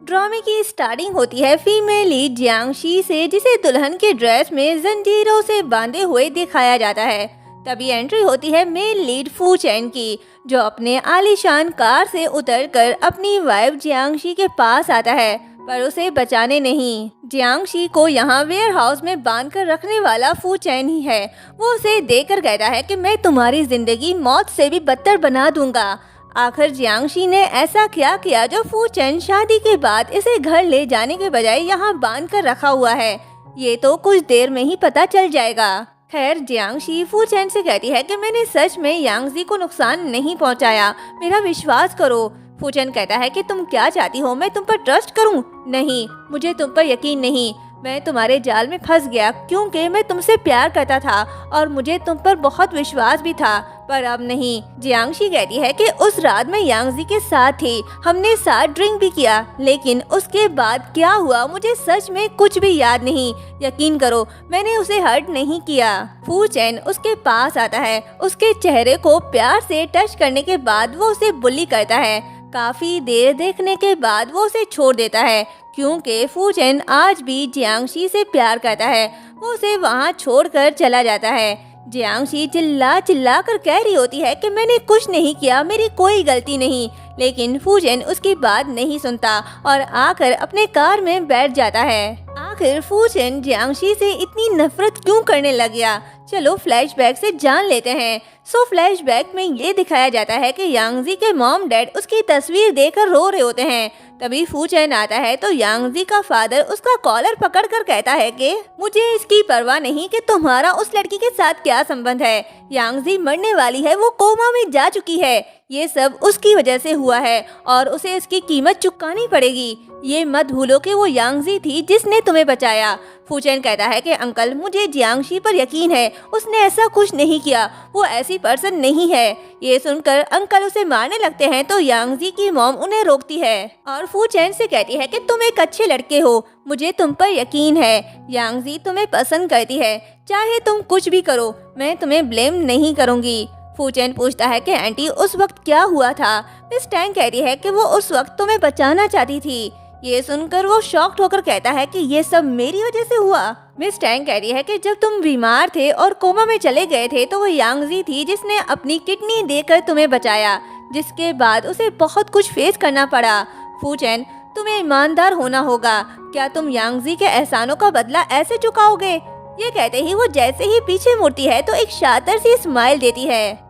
ड्रामे की स्टार्टिंग होती है फीमेल लीड जियांगशी से, जिसे दुल्हन के ड्रेस में जंजीरों से बांधे हुए दिखाया जाता है। तभी एंट्री होती है मेल लीड फू चैन की, जो अपने आलीशान कार से उतरकर अपनी वाइफ जियांगशी के पास आता है, पर उसे बचाने नहीं। जियांगशी को यहाँ वेयर हाउस में बांध कर रखने वाला फू चैन ही है। वो उसे देखकर कहता है कि मैं तुम्हारी जिंदगी मौत से भी बदतर बना दूंगा। आखिर जियांगशी ने ऐसा क्या किया जो फू चैन शादी के बाद इसे घर ले जाने के बजाय यहाँ बांध कर रखा हुआ है, ये तो कुछ देर में ही पता चल जाएगा। खैर, जियांगशी फू चैन से कहती है कि मैंने सच में यांगजी को नुकसान नहीं पहुँचाया, मेरा विश्वास करो। फू चैन कहता है कि तुम क्या चाहती हो, मैं तुम पर ट्रस्ट करूं? नहीं, मुझे तुम पर यकीन नहीं। मैं तुम्हारे जाल में फंस गया क्योंकि मैं तुमसे प्यार करता था और मुझे तुम पर बहुत विश्वास भी था, पर अब नहीं। जियांगशी कहती है कि उस रात मैं यांगजी के साथ थी, हमने साथ ड्रिंक भी किया, लेकिन उसके बाद क्या हुआ मुझे सच में कुछ भी याद नहीं। यकीन करो, मैंने उसे हर्ट नहीं किया। फू चैन उसके पास आता है, उसके चेहरे को प्यार से टच करने के बाद वो उसे बुली करता है। काफी देर देखने के बाद वो उसे छोड़ देता है क्योंकि फू चैन आज भी जियांगशी से प्यार करता है। वो उसे वहाँ छोड़कर चला जाता है। जियांगशी चिल्ला चिल्ला कर कह रही होती है कि मैंने कुछ नहीं किया, मेरी कोई गलती नहीं, लेकिन फू चैन उसकी बात नहीं सुनता और आकर अपने कार में बैठ जाता है। आखिर फू चैन जियांगशी से इतनी नफरत क्यों करने लग गया? चलो फ्लैशबैक से जान लेते हैं। फ्लैशबैक में ये दिखाया जाता है कि यांगजी के मॉम डैड उसकी तस्वीर देखकर रो रहे होते हैं। तभी फू चैन आता है तो यांगजी का फादर उसका कॉलर पकड़कर कहता है कि मुझे इसकी परवाह नहीं कि तुम्हारा उस लड़की के साथ क्या संबंध है। यांगजी मरने वाली है, वो कोमा में जा चुकी है। ये सब उसकी वजह से हुआ है और उसे इसकी कीमत चुकानी पड़ेगी। ये मत भूलो कि वो यांगजी थी जिसने तुम्हें बचाया। फू चैन कहता है कि अंकल, मुझे जियांगशी पर यकीन है, उसने ऐसा कुछ नहीं किया, वो ऐसी पर्सन नहीं है। ये सुनकर अंकल उसे मारने लगते हैं तो यांगजी की मॉम उन्हें रोकती है और फू चैन से कहती है कि तुम एक अच्छे लड़के हो, मुझे तुम पर यकीन है। यांगजी तुम्हें पसंद करती है, चाहे तुम कुछ भी करो, मैं तुम्हें ब्लेम नहीं करूँगी। फू चैन पूछता है कि आंटी उस वक्त क्या हुआ था? मिस टैंग कहती है कि वो उस वक्त तुम्हें बचाना चाहती थी। ये सुनकर वो शॉक्ड होकर कहता है कि ये सब मेरी वजह से हुआ। मिस टैंग कहती है कि जब तुम बीमार थे और कोमा में चले गए थे तो वो यांगजी थी जिसने अपनी किडनी देकर तुम्हें बचाया, जिसके बाद उसे बहुत कुछ फेस करना पड़ा। फू चैन, तुम्हें ईमानदार होना होगा, क्या तुम यांगजी के एहसानों का बदला ऐसे चुकाओगे? ये कहते ही वो जैसे ही पीछे मुड़ती है तो एक शातिर सी स्माइल देती है।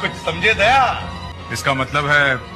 कुछ समझे दया? इसका मतलब है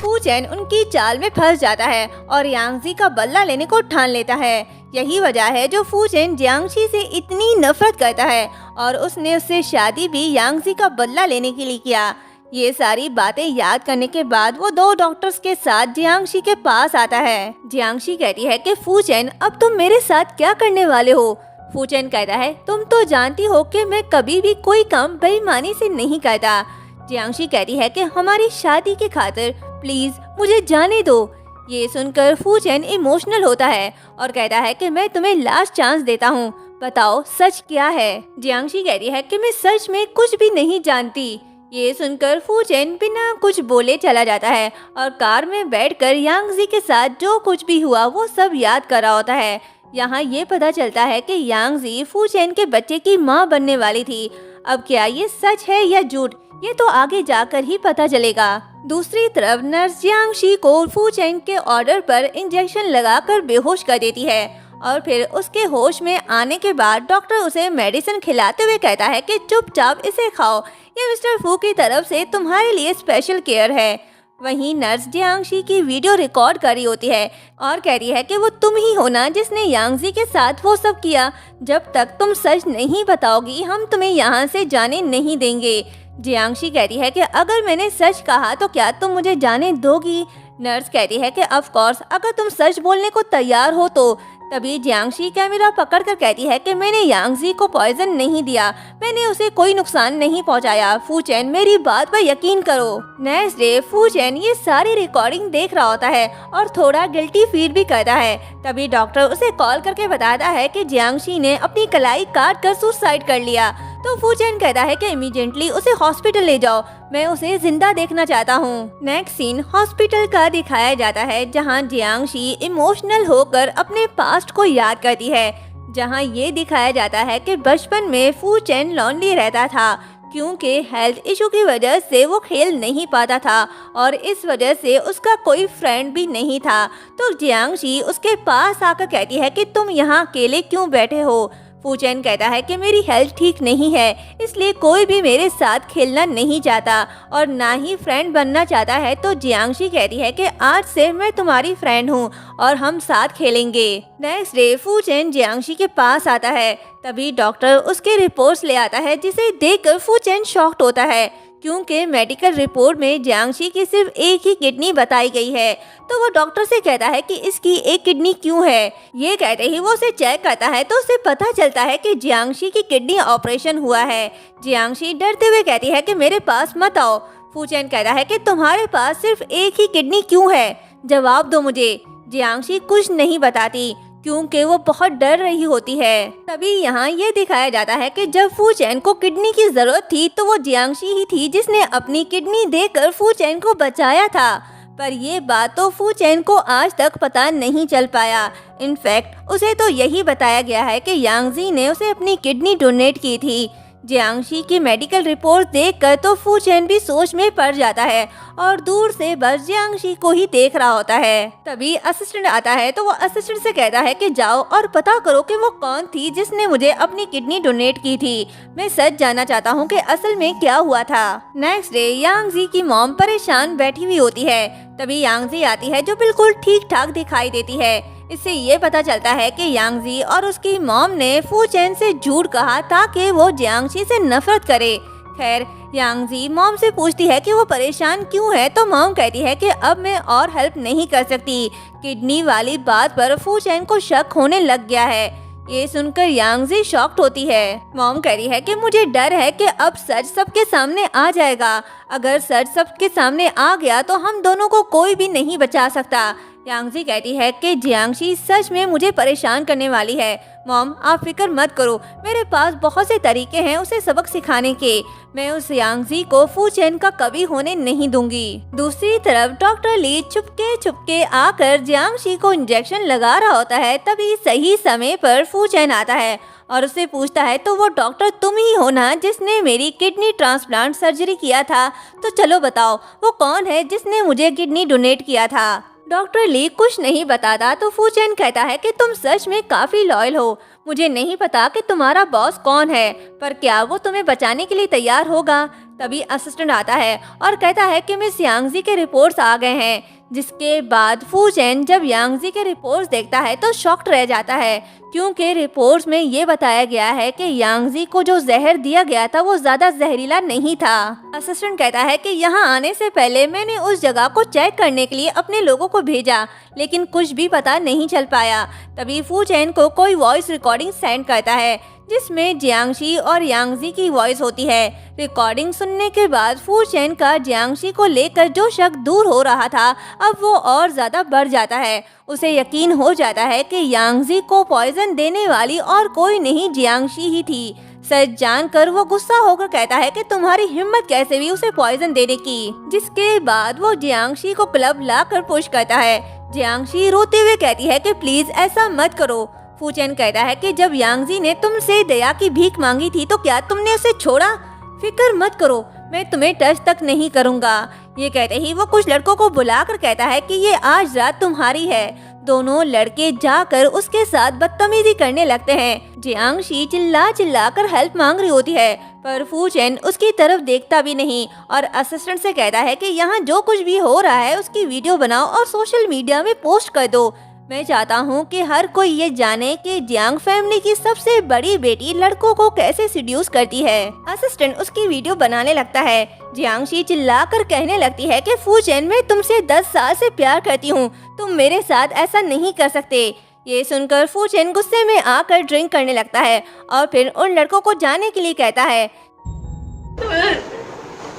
फू चैन उनकी चाल में फंस जाता है और यांगजी का बदला लेने को ठान लेता है। यही वजह है जो फू चैन जियांगशी से इतनी नफरत करता है और उसने उससे शादी भी यांगजी का बदला लेने के लिए किया। ये सारी बातें याद करने के बाद वो दो डॉक्टर्स के साथ जियांगशी के पास आता है। जियांगशी कहती है कि फू चैन, अब तुम मेरे साथ क्या करने वाले हो? फू चैन कहता है, तुम तो जानती हो कि मैं कभी भी कोई काम बेईमानी से नहीं करता। जियांगशी कहती है कि हमारी शादी की खातिर प्लीज मुझे जाने दो। ये सुनकर फू चैन इमोशनल होता है और कहता है कि मैं तुम्हें लास्ट चांस देता हूँ, बताओ सच क्या है? जियांगशी कहती है कि मैं सच में कुछ भी नहीं जानती। ये सुनकर फू चैन बिना कुछ बोले चला जाता है और कार में बैठकर यांगजी के साथ जो कुछ भी हुआ वो सब याद कर रहा होता है। यहाँ ये पता चलता है कि यांगजी फू चैन के बच्चे की माँ बनने वाली थी। अब क्या ये सच है या झूठ, ये तो आगे जाकर ही पता चलेगा। दूसरी तरफ नर्स जियांगशी को फू चैन के ऑर्डर पर इंजेक्शन लगाकर बेहोश कर देती है और फिर उसके होश में आने के बाद डॉक्टर उसे मेडिसिन खिलाते हुए कहता है कि चुपचाप इसे खाओ, ये मिस्टर फू की तरफ से तुम्हारे लिए स्पेशल केयर है। वहीं नर्स जियांगशी की वीडियो रिकॉर्ड कर रही होती है और कह रही है कि वो तुम ही हो ना जिसने यांगजी के साथ वो सब किया। जब तक तुम सच नहीं बताओगी हम तुम्हें यहाँ से जाने नहीं देंगे। जियांगशी कहती है कि अगर मैंने सच कहा तो क्या तुम मुझे जाने दोगी? नर्स कहती है कि ऑफ कोर्स, अगर तुम सच बोलने को तैयार हो तो। तभी जियांगशी कैमरा पकड़कर कहती है कि मैंने यांगजी को पॉइजन नहीं दिया, मैंने उसे कोई नुकसान नहीं पहुंचाया। फू चैन, मेरी बात पर यकीन करो। नेक्स्ट डे फू चैन ये सारी रिकॉर्डिंग देख रहा होता है और थोड़ा गिल्टी फील भी करता है। तभी डॉक्टर उसे कॉल करके बताता है कि जियांगशी ने अपनी कलाई काट कर सुसाइड कर लिया। तो फूचेन कहता है कि इमीडिएटली उसे हॉस्पिटल ले जाओ, मैं उसे जिंदा देखना चाहता हूँ। नेक्स्ट सीन हॉस्पिटल का दिखाया जाता है जहाँ जियांगशी इमोशनल होकर अपने पास्ट को याद करती है, जहाँ ये दिखाया जाता है कि बचपन में फूचेन लॉन्ली रहता था क्योंकि हेल्थ इशू की वजह से वो खेल नहीं पाता था और इस वजह से उसका कोई फ्रेंड भी नहीं था। तो जियांगशी उसके पास आकर कहती है कि तुम यहाँ अकेले क्यों बैठे हो। फूचेन कहता है कि मेरी हेल्थ ठीक नहीं है, इसलिए कोई भी मेरे साथ खेलना नहीं चाहता और ना ही फ्रेंड बनना चाहता है। तो जियांगशी कहती है कि आज से मैं तुम्हारी फ्रेंड हूँ और हम साथ खेलेंगे। नेक्स्ट डे फूचेन जियांगशी के पास आता है, तभी डॉक्टर उसके रिपोर्ट्स ले आता है, जिसे देखकर फूचेन शॉक्ड होता है क्योंकि मेडिकल रिपोर्ट में जियांगशी की सिर्फ एक ही किडनी बताई गई है। तो वो डॉक्टर से कहता है कि इसकी एक किडनी क्यों है। ये कहते ही वो उसे चेक करता है तो उसे पता चलता है कि जियांगशी की किडनी ऑपरेशन हुआ है। जियांगशी डरते हुए कहती है कि मेरे पास मत आओ। फूचेन कहता है कि तुम्हारे पास सिर्फ एक ही किडनी क्यों है, जवाब दो मुझे। जियांगशी कुछ नहीं बताती क्योंकि वो बहुत डर रही होती है। तभी यहाँ ये दिखाया जाता है कि जब फूचेन को किडनी की जरूरत थी तो वो जियांगशी ही थी जिसने अपनी किडनी देकर फूचेन को बचाया था। पर ये बात तो फूचेन को आज तक पता नहीं चल पाया। इनफैक्ट उसे तो यही बताया गया है कि यांगजी ने उसे अपनी किडनी डोनेट की थी। जियांगशी की मेडिकल रिपोर्ट देखकर तो फूचेन भी सोच में पड़ जाता है और दूर से बस जियांगशी को ही देख रहा होता है। तभी असिस्टेंट आता है तो वो असिस्टेंट से कहता है कि जाओ और पता करो कि वो कौन थी जिसने मुझे अपनी किडनी डोनेट की थी। मैं सच जानना चाहता हूँ कि असल में क्या हुआ था। नेक्स्ट डे यांगजी की मॉम परेशान बैठी हुई होती है, तभी यांगजी आती है जो बिल्कुल ठीक ठाक दिखाई देती है। इससे ये पता चलता है कि यांगजी और उसकी मॉम ने फूचेन से झूठ कहा ताकि वो जियांगशी से नफरत करे। खैर यांगजी मॉम से पूछती है कि वो परेशान क्यों है, तो मॉम कहती है कि अब मैं और हेल्प नहीं कर सकती। किडनी वाली बात पर फूचेन को शक होने लग गया है। ये सुनकर यांगजी शॉक्ड होती है। मॉम कह रही है कि मुझे डर है कि अब सच सबके सामने आ जाएगा। अगर सच सबके सामने आ गया तो हम दोनों को कोई भी नहीं बचा सकता। यांगजी कहती है कि जियांगशी सच में मुझे परेशान करने वाली है। मॉम आप फिक्र मत करो, मेरे पास बहुत से तरीके हैं उसे सबक सिखाने के। मैं उस यांगजी को फूचेन का कभी होने नहीं दूंगी। दूसरी तरफ डॉक्टर ली चुपके चुपके आकर जियांगशी को इंजेक्शन लगा रहा होता है। तभी सही समय पर फूचेन आता है और उससे पूछता है तो वो डॉक्टर तुम ही हो ना जिसने मेरी किडनी ट्रांसप्लांट सर्जरी किया था, तो चलो बताओ वो कौन है जिसने मुझे किडनी डोनेट किया था। डॉक्टर ली कुछ नहीं बताता तो फूचेन कहता है कि तुम सच में काफी लॉयल हो। मुझे नहीं पता कि तुम्हारा बॉस कौन है, पर क्या वो तुम्हें बचाने के लिए तैयार होगा। तभी असिस्टेंट आता है और कहता है कि मिस यांगजी के रिपोर्ट्स आ गए हैं। जिसके बाद फूचेन जब यांगजी के रिपोर्ट्स देखता है तो शॉक्ड रह जाता है क्योंकि रिपोर्ट्स में ये बताया गया है कि यांगजी को जो जहर दिया गया था वो ज्यादा जहरीला नहीं था। असिस्टेंट कहता है कि यहाँ आने से पहले मैंने उस जगह को चेक करने के लिए अपने लोगों को भेजा, लेकिन कुछ भी पता नहीं चल पाया। तभी फूचेन को कोई वॉइस रिकॉर्डिंग सेंड करता है जिसमें जियांगशी और यांगजी की वॉइस होती है। रिकॉर्डिंग सुनने के बाद फूचेन का जियांगशी को लेकर जो शक दूर हो रहा था अब वो और ज्यादा बढ़ जाता है। उसे यकीन हो जाता है कि यांगजी को पॉइजन देने वाली और कोई नहीं जियांगशी ही थी। सच जानकर वो गुस्सा होकर कहता है कि तुम्हारी हिम्मत कैसे हुई उसे पॉइजन देने की। जिसके बाद वो जियांगशी को क्लब लाकर पुश करता है। जियांगशी रोते हुए कहती है कि प्लीज ऐसा मत करो। फूचेन कहता है कि जब यांगजी ने तुमसे दया की भीख मांगी थी तो क्या तुमने उसे छोड़ा। फिक्र मत करो, मैं तुम्हें टच तक नहीं करूंगा। ये कहते ही वो कुछ लड़कों को बुलाकर कहता है कि ये आज रात तुम्हारी है। दोनों लड़के जाकर उसके साथ बदतमीजी करने लगते हैं। जियांगशी चिल्ला चिल्ला कर हेल्प मांग रही होती है पर फूचेन उसकी तरफ देखता भी नहीं और असिस्टेंट से कहता है कि यहाँ जो कुछ भी हो रहा है उसकी वीडियो बनाओ और सोशल मीडिया में पोस्ट कर दो। मैं चाहता हूँ कि हर कोई ये जाने कि जियांग फैमिली की सबसे बड़ी बेटी लड़कों को कैसे सिड्यूस करती है। असिस्टेंट उसकी वीडियो बनाने लगता है। जियांगशी चिल्लाकर कहने लगती है कि फूचेन मैं तुमसे 10 साल से प्यार करती हूँ, तुम मेरे साथ ऐसा नहीं कर सकते। ये सुनकर फूचेन गुस्से में आकर ड्रिंक करने लगता है और फिर उन लड़कों को जाने के लिए कहता है।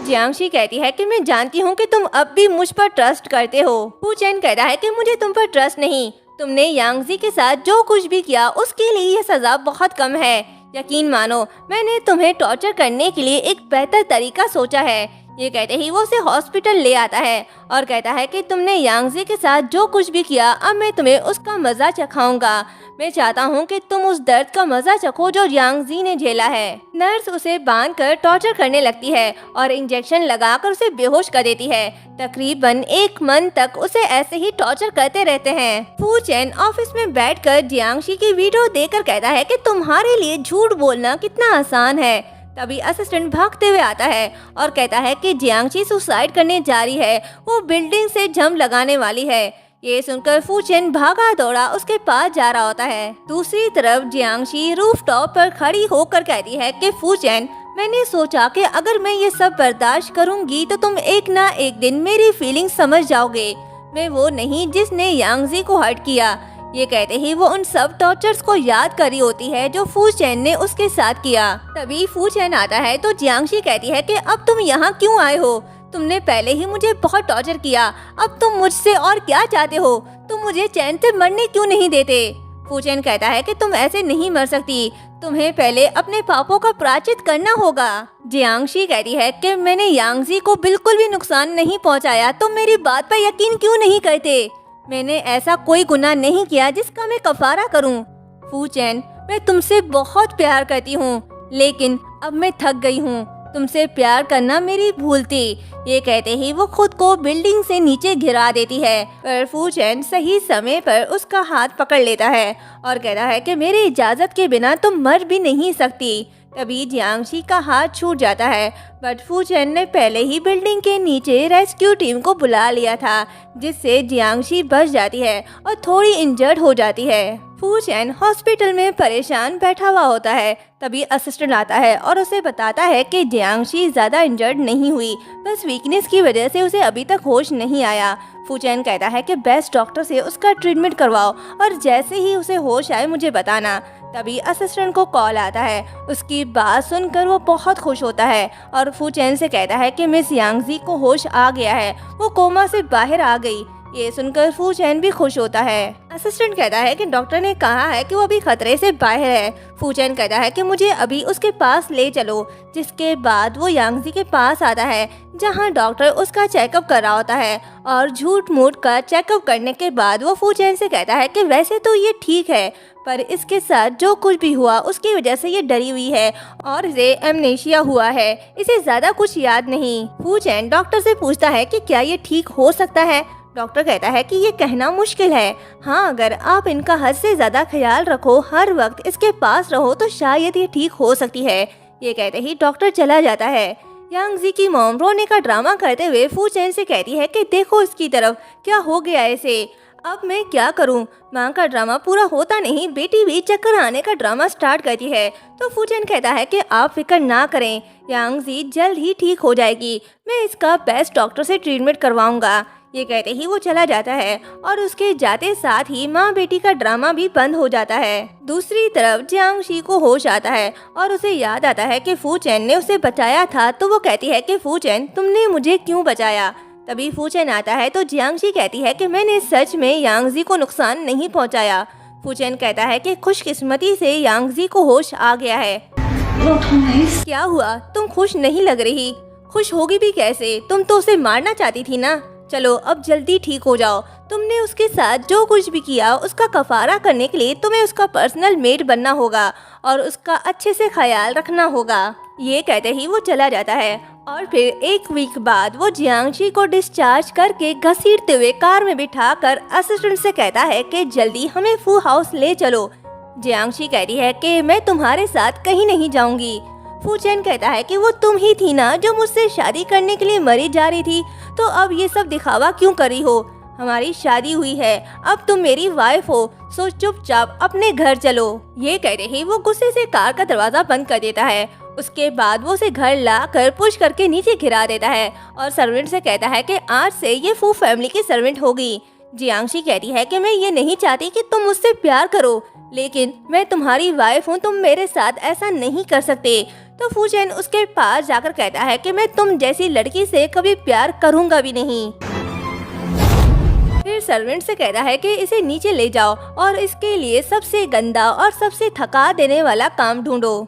जियांगशी कहती है कि मैं जानती हूँ कि तुम अब भी मुझ पर ट्रस्ट करते हो। फूचेन कहता है कि मुझे तुम पर ट्रस्ट नहीं, तुमने यांगजी के साथ जो कुछ भी किया उसके लिए यह सजा बहुत कम है। यकीन मानो, मैंने तुम्हें टॉर्चर करने के लिए एक बेहतर तरीका सोचा है। ये कहते ही वो उसे हॉस्पिटल ले आता है और कहता है कि तुमने यांगजी के साथ जो कुछ भी किया, अब मैं तुम्हें उसका मजा चखाऊंगा। मैं चाहता हूँ कि तुम उस दर्द का मजा चखो जो यांगजी ने झेला है। नर्स उसे बांधकर टॉर्चर करने लगती है और इंजेक्शन लगाकर उसे बेहोश कर देती है। तकरीबन 1 मंथ तक उसे ऐसे ही टॉर्चर करते रहते हैं। फू चैन ऑफिस में बैठकर जियांगशी की वीडियो देखकर कहता है कि तुम्हारे लिए झूठ बोलना कितना आसान है। तभी असिस्टेंट भागते हुए आता है और कहता है कि जियांगशी सुसाइड करने जा रही है, वो बिल्डिंग से जंप लगाने वाली है। ये सुनकर फू चैन भागा दौड़ा उसके पास जा रहा होता है। दूसरी तरफ जियांगशी रूफटॉप पर खड़ी होकर कहती है कि फू चैन, मैंने सोचा कि अगर मैं ये सब बर्दाश्त करूंगी तो तुम एक ना एक दिन मेरी फीलिंग समझ जाओगे। मैं वो नहीं जिसने यांगजी को हर्ट किया। ये कहते ही वो उन सब टॉर्चर्स को याद करी होती है जो फू चैन ने उसके साथ किया। तभी फू चैन आता है तो जियांगशी कहती है कि अब तुम यहाँ क्यों आए हो? तुमने पहले ही मुझे बहुत टॉर्चर किया, अब तुम मुझसे और क्या चाहते हो? तुम मुझे चैन से मरने क्यों नहीं देते? फू चैन कहता है कि तुम ऐसे नहीं मर सकती, तुम्हें पहले अपने पापों का प्रायश्चित करना होगा। जियांगशी कहती है कि मैंने यांगजी को बिल्कुल भी नुकसान नहीं पहुँचाया, तुम मेरी बात पर यकीन क्यों नहीं करते? मैंने ऐसा कोई गुनाह नहीं किया जिसका मैं कफारा करूं। फू चैन, मैं तुमसे बहुत प्यार करती हूँ, लेकिन अब मैं थक गई हूँ। तुमसे प्यार करना मेरी भूल थी। ये कहते ही वो खुद को बिल्डिंग से नीचे गिरा देती है, पर फू चैन सही समय पर उसका हाथ पकड़ लेता है और कहता है कि मेरी इजाज़त के बिना तुम मर भी नहीं सकती। तभी जियांगशी का हाथ छूट जाता है, बट फू चैन ने पहले ही बिल्डिंग के नीचे रेस्क्यू टीम को बुला लिया था, जिससे जियांगशी बच जाती है और थोड़ी इंजर्ड हो जाती है। फू चैन हॉस्पिटल में परेशान बैठा हुआ होता है। तभी असिस्टेंट आता है और उसे बताता है कि जियांगशी ज़्यादा इंजर्ड नहीं हुई, बस वीकनेस की वजह से उसे अभी तक होश नहीं आया। फू चैन कहता है कि बेस्ट डॉक्टर से उसका ट्रीटमेंट करवाओ और जैसे ही उसे होश आए मुझे बताना। तभी असिस्टेंट को कॉल आता है। उसकी बात सुनकर वो बहुत खुश होता है और फू चैन से कहता है कि मिस यांगजी को होश आ गया है, वो कोमा से बाहर आ गई। ये सुनकर फू चैन भी खुश होता है। असिस्टेंट कहता है कि डॉक्टर ने कहा है कि वो अभी खतरे से बाहर है। फू चैन कहता है कि मुझे अभी उसके पास ले चलो, जिसके बाद वो यांगजी के पास आता है, जहां डॉक्टर उसका चेकअप कर रहा होता है और झूठ मूठ का चेकअप करने के बाद वो फू चैन से कहता है कि वैसे तो ये ठीक है, पर इसके साथ जो कुछ भी हुआ उसकी वजह से ये डरी हुई है और इसे एमनेशिया हुआ है, इसे ज्यादा कुछ याद नहीं। फू चैन डॉक्टर से पूछता है कि क्या ये ठीक हो सकता है? डॉक्टर कहता है कि ये कहना मुश्किल है। हाँ, अगर आप इनका हद से ज्यादा ख्याल रखो, हर वक्त इसके पास रहो, तो शायद ये ठीक हो सकती है। ये कहते ही डॉक्टर चला जाता है। यांगजी की मॉम रोने का ड्रामा करते हुए फू चैन से कहती है कि देखो इसकी तरफ, क्या हो गया इसे, अब मैं क्या करूं? माँ का ड्रामा पूरा होता नहीं, बेटी भी चक्कर आने का ड्रामा स्टार्ट करती है। तो फू चैन कहता है कि आप फिक्र ना करें, यांगजी जल्द ही ठीक हो जाएगी, मैं इसका बेस्ट डॉक्टर से ट्रीटमेंट करवाऊंगा। ये कहते ही वो चला जाता है और उसके जाते साथ ही माँ बेटी का ड्रामा भी बंद हो जाता है। दूसरी तरफ जियांगशी को होश आता है और उसे याद आता है कि फू चैन ने उसे बचाया था। तो वो कहती है कि फू चैन, तुमने मुझे क्यों बचाया? तभी फू चैन आता है तो जियांगशी कहती है कि मैंने सच में यांगजी को नुकसान नहीं पहुंचाया। फू चैन कहता है कि खुशकिस्मती से यांगजी को होश आ गया है। क्या हुआ? तुम खुश नहीं लग रही। खुश होगी भी कैसे, तुम तो उसे मारना चाहती थी ना। चलो अब जल्दी ठीक हो जाओ। तुमने उसके साथ जो कुछ भी किया उसका कफारा करने के लिए तुम्हें उसका पर्सनल मेड बनना होगा और उसका अच्छे से ख्याल रखना होगा। ये कहते ही वो चला जाता है और फिर 1 वीक बाद वो जियांगशी को डिस्चार्ज करके घसीटते हुए कार में बिठाकर असिस्टेंट से कहता है कि जल्दी हमें फू हाउस ले चलो। जियांगशी कहती है कि मैं तुम्हारे साथ कहीं नहीं जाऊंगी। फू चैन कहता है कि वो तुम ही थी ना जो मुझसे शादी करने के लिए मरी जा रही थी, तो अब ये सब दिखावा क्यों करी हो? हमारी शादी हुई है, अब तुम मेरी वाइफ हो, सो चुपचाप अपने घर चलो। ये कहते ही वो गुस्से से कार का दरवाजा बंद कर देता है। उसके बाद वो उसे घर ला कर पुश करके नीचे गिरा देता है और सर्वेंट से कहता है कि आज से ये फू फैमिली की सर्वेंट होगी। जियांगशी कहती है कि मैं ये नहीं चाहती कि तुम मुझसे प्यार करो, लेकिन मैं तुम्हारी वाइफ हूँ, तुम मेरे साथ ऐसा नहीं कर सकते। तो फू चैन उसके पास जाकर कहता है कि मैं तुम जैसी लड़की से कभी प्यार करूँगा भी नहीं। फिर सर्वेंट से कहता है कि इसे नीचे ले जाओ और इसके लिए सबसे गंदा और सबसे थका देने वाला काम ढूंढो।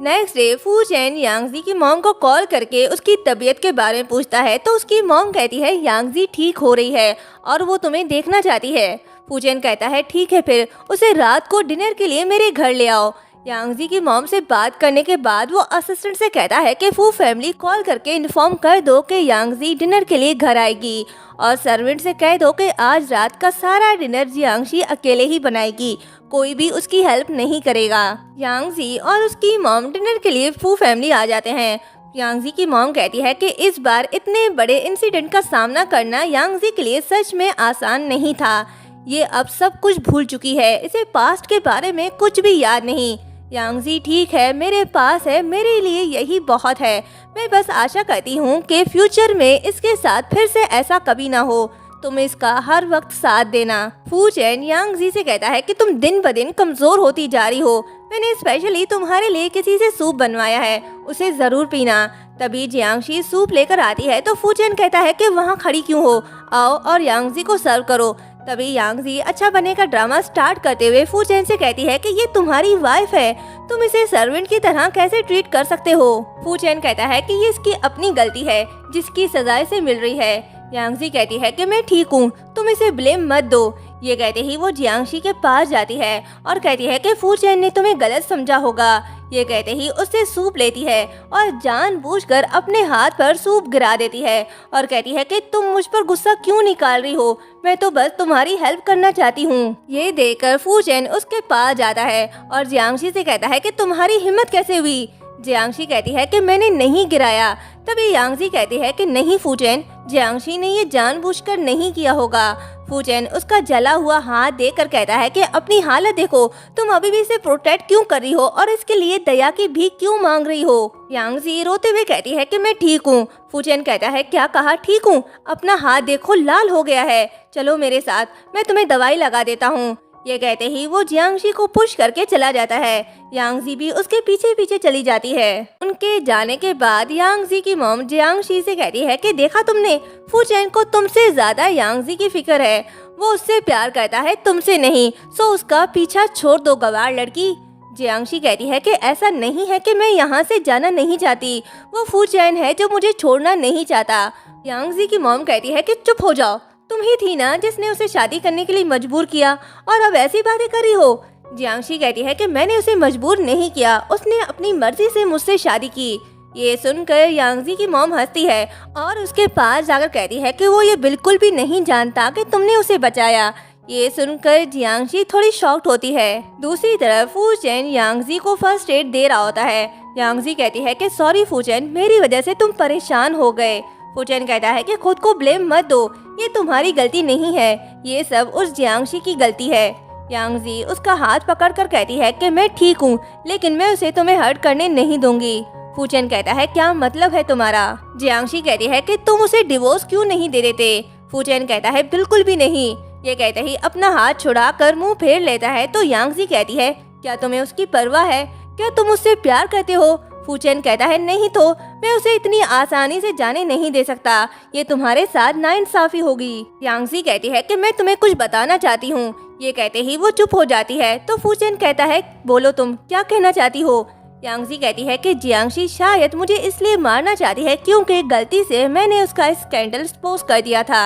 नेक्स्ट डे फू चैन यांगजी की मॉम को कॉल करके उसकी तबीयत के बारे में पूछता है तो उसकी मॉम कहती है यांगजी ठीक हो रही है और वो तुम्हें देखना चाहती है। फू चैन कहता है ठीक है, फिर उसे रात को डिनर के लिए मेरे घर ले आओ। यांगजी की मॉम से बात करने के बाद वो असिस्टेंट से कहता है कि फू फैमिली कॉल करके इन्फॉर्म कर दो कि यांगजी डिनर के लिए घर आएगी और सर्वेंट से कह दो कि आज रात का सारा डिनर जियांगशी अकेले ही बनाएगी, कोई भी उसकी हेल्प नहीं करेगा। यांगजी और उसकी मॉम डिनर के लिए फू फैमिली आ जाते हैं। यांगजी की मॉम कहती है कि इस बार इतने बड़े इंसिडेंट का सामना करना यांगजी के लिए सच में आसान नहीं था। ये अब सब कुछ भूल चुकी है, इसे पास्ट के बारे में कुछ भी याद नहीं। यांगजी ठीक है, मेरे पास है, मेरे लिए यही बहुत है। मैं बस आशा करती हूँ कि फ्यूचर में इसके साथ फिर से ऐसा कभी ना हो। तुम इसका हर वक्त साथ देना। फू चैन यांगजी से कहता है कि तुम दिन ब दिन कमजोर होती जा रही हो। मैंने स्पेशली तुम्हारे लिए किसी से सूप बनवाया है, उसे जरूर पीना। तभी जियांगशी सूप लेकर आती है तो फू चैन कहता है कि वहाँ खड़ी क्यों हो, आओ और यांगजी को सर्व करो। तभी यांगजी अच्छा बनने का ड्रामा स्टार्ट करते हुए फू चैन से कहती है कि ये तुम्हारी वाइफ है, तुम इसे सर्वेंट की तरह कैसे ट्रीट कर सकते हो। फू चैन कहता है कि ये इसकी अपनी गलती है जिसकी सजा इसे मिल रही है। यांगजी कहती है कि मैं ठीक हूँ, तुम इसे ब्लेम मत दो। ये कहते ही वो जियांगशी के पास जाती है और कहती है कि फू चैन ने तुम्हें गलत समझा होगा। ये कहते ही उससे सूप लेती है और जानबूझकर अपने हाथ पर सूप गिरा देती है और कहती है कि तुम मुझ पर गुस्सा क्यों निकाल रही हो, मैं तो बस तुम्हारी हेल्प करना चाहती हूँ। ये देखकर फू चैन उसके पास जाता है और जियांगशी से कहता है कि तुम्हारी हिम्मत कैसे हुई। जियांगशी कहती है कि मैंने नहीं गिराया। तभी यांगजी कहती है कि नहीं फू चैन, जियांगशी ने ये जानबूझकर नहीं किया होगा। फू चैन उसका जला हुआ हाथ देखकर कहता है कि अपनी हालत देखो, तुम अभी भी इसे प्रोटेक्ट क्यों कर रही हो और इसके लिए दया की भीख क्यों मांग रही हो। यांगजी रोते हुए कहती है कि मैं ठीक हूँ। फू चैन कहता है क्या कहा ठीक हूँ, अपना हाथ देखो लाल हो गया है, चलो मेरे साथ, मैं तुम्हें दवाई लगा देता हूँ। ये कहते ही वो जियांगशी को पुश करके चला जाता है। यांगजी भी उसके पीछे पीछे चली जाती है। उनके जाने के बाद यांगजी की मॉम जियांगशी से कहती है कि देखा तुमने, फू चैन को तुमसे ज्यादा यांगजी की फिक्र है, वो उससे प्यार करता है तुमसे नहीं, सो उसका पीछा छोड़ दो गवार लड़की। जियांगशी कहती है कि ऐसा नहीं है कि मैं यहाँ से जाना नहीं चाहती, वो फू चैन है जो मुझे छोड़ना नहीं चाहता। यांगजी की मॉम कहती है कि चुप हो जाओ, तुम ही थी ना जिसने उसे शादी करने के लिए मजबूर किया और अब ऐसी बातें कर रही हो। जियांगशी कहती है कि मैंने उसे मजबूर नहीं किया, उसने अपनी मर्जी से मुझसे शादी की। ये सुनकर यांगजी की मॉम हंसती है और उसके पास जाकर कहती है कि वो ये बिल्कुल भी नहीं जानता कि तुमने उसे बचाया। ये सुनकर जियांगशी थोड़ी शॉक्ड होती है। दूसरी तरफ फू चैन यांगजी को फर्स्ट एड दे रहा होता है। यांगजी कहती है कि सॉरी फू चैन, मेरी वजह से तुम परेशान हो गए। फू चैन कहता है कि खुद को ब्लेम मत दो, ये तुम्हारी गलती नहीं है, ये सब उस जियांगशी की गलती है। यांगजी उसका हाथ पकड़कर कहती है कि मैं ठीक हूँ, लेकिन मैं उसे तुम्हें हर्ट करने नहीं दूंगी। फू चैन कहता है क्या मतलब है तुम्हारा। जियांगशी कहती है कि तुम उसे डिवोर्स क्यों नहीं दे देते। फू चैन कहता है बिल्कुल भी नहीं। ये कहते ही अपना हाथ छुड़ाकर मुंह फेर लेता है तो यांगजी कहती है क्या तुम्हें उसकी परवाह है, क्या तुम उससे प्यार करते हो। फू चैन कहता है नहीं तो मैं उसे इतनी आसानी से जाने नहीं दे सकता, ये तुम्हारे साथ नाइंसाफी होगी। यांगजी कहती है कि मैं तुम्हें कुछ बताना चाहती हूँ। ये कहते ही वो चुप हो जाती है तो फू चैन कहता है बोलो तुम क्या कहना चाहती हो। यांगजी कहती है कि जियांगशी शायद मुझे इसलिए मारना चाहती है क्योंकि गलती से मैंने उसका स्कैंडल एक्सपोज कर दिया था।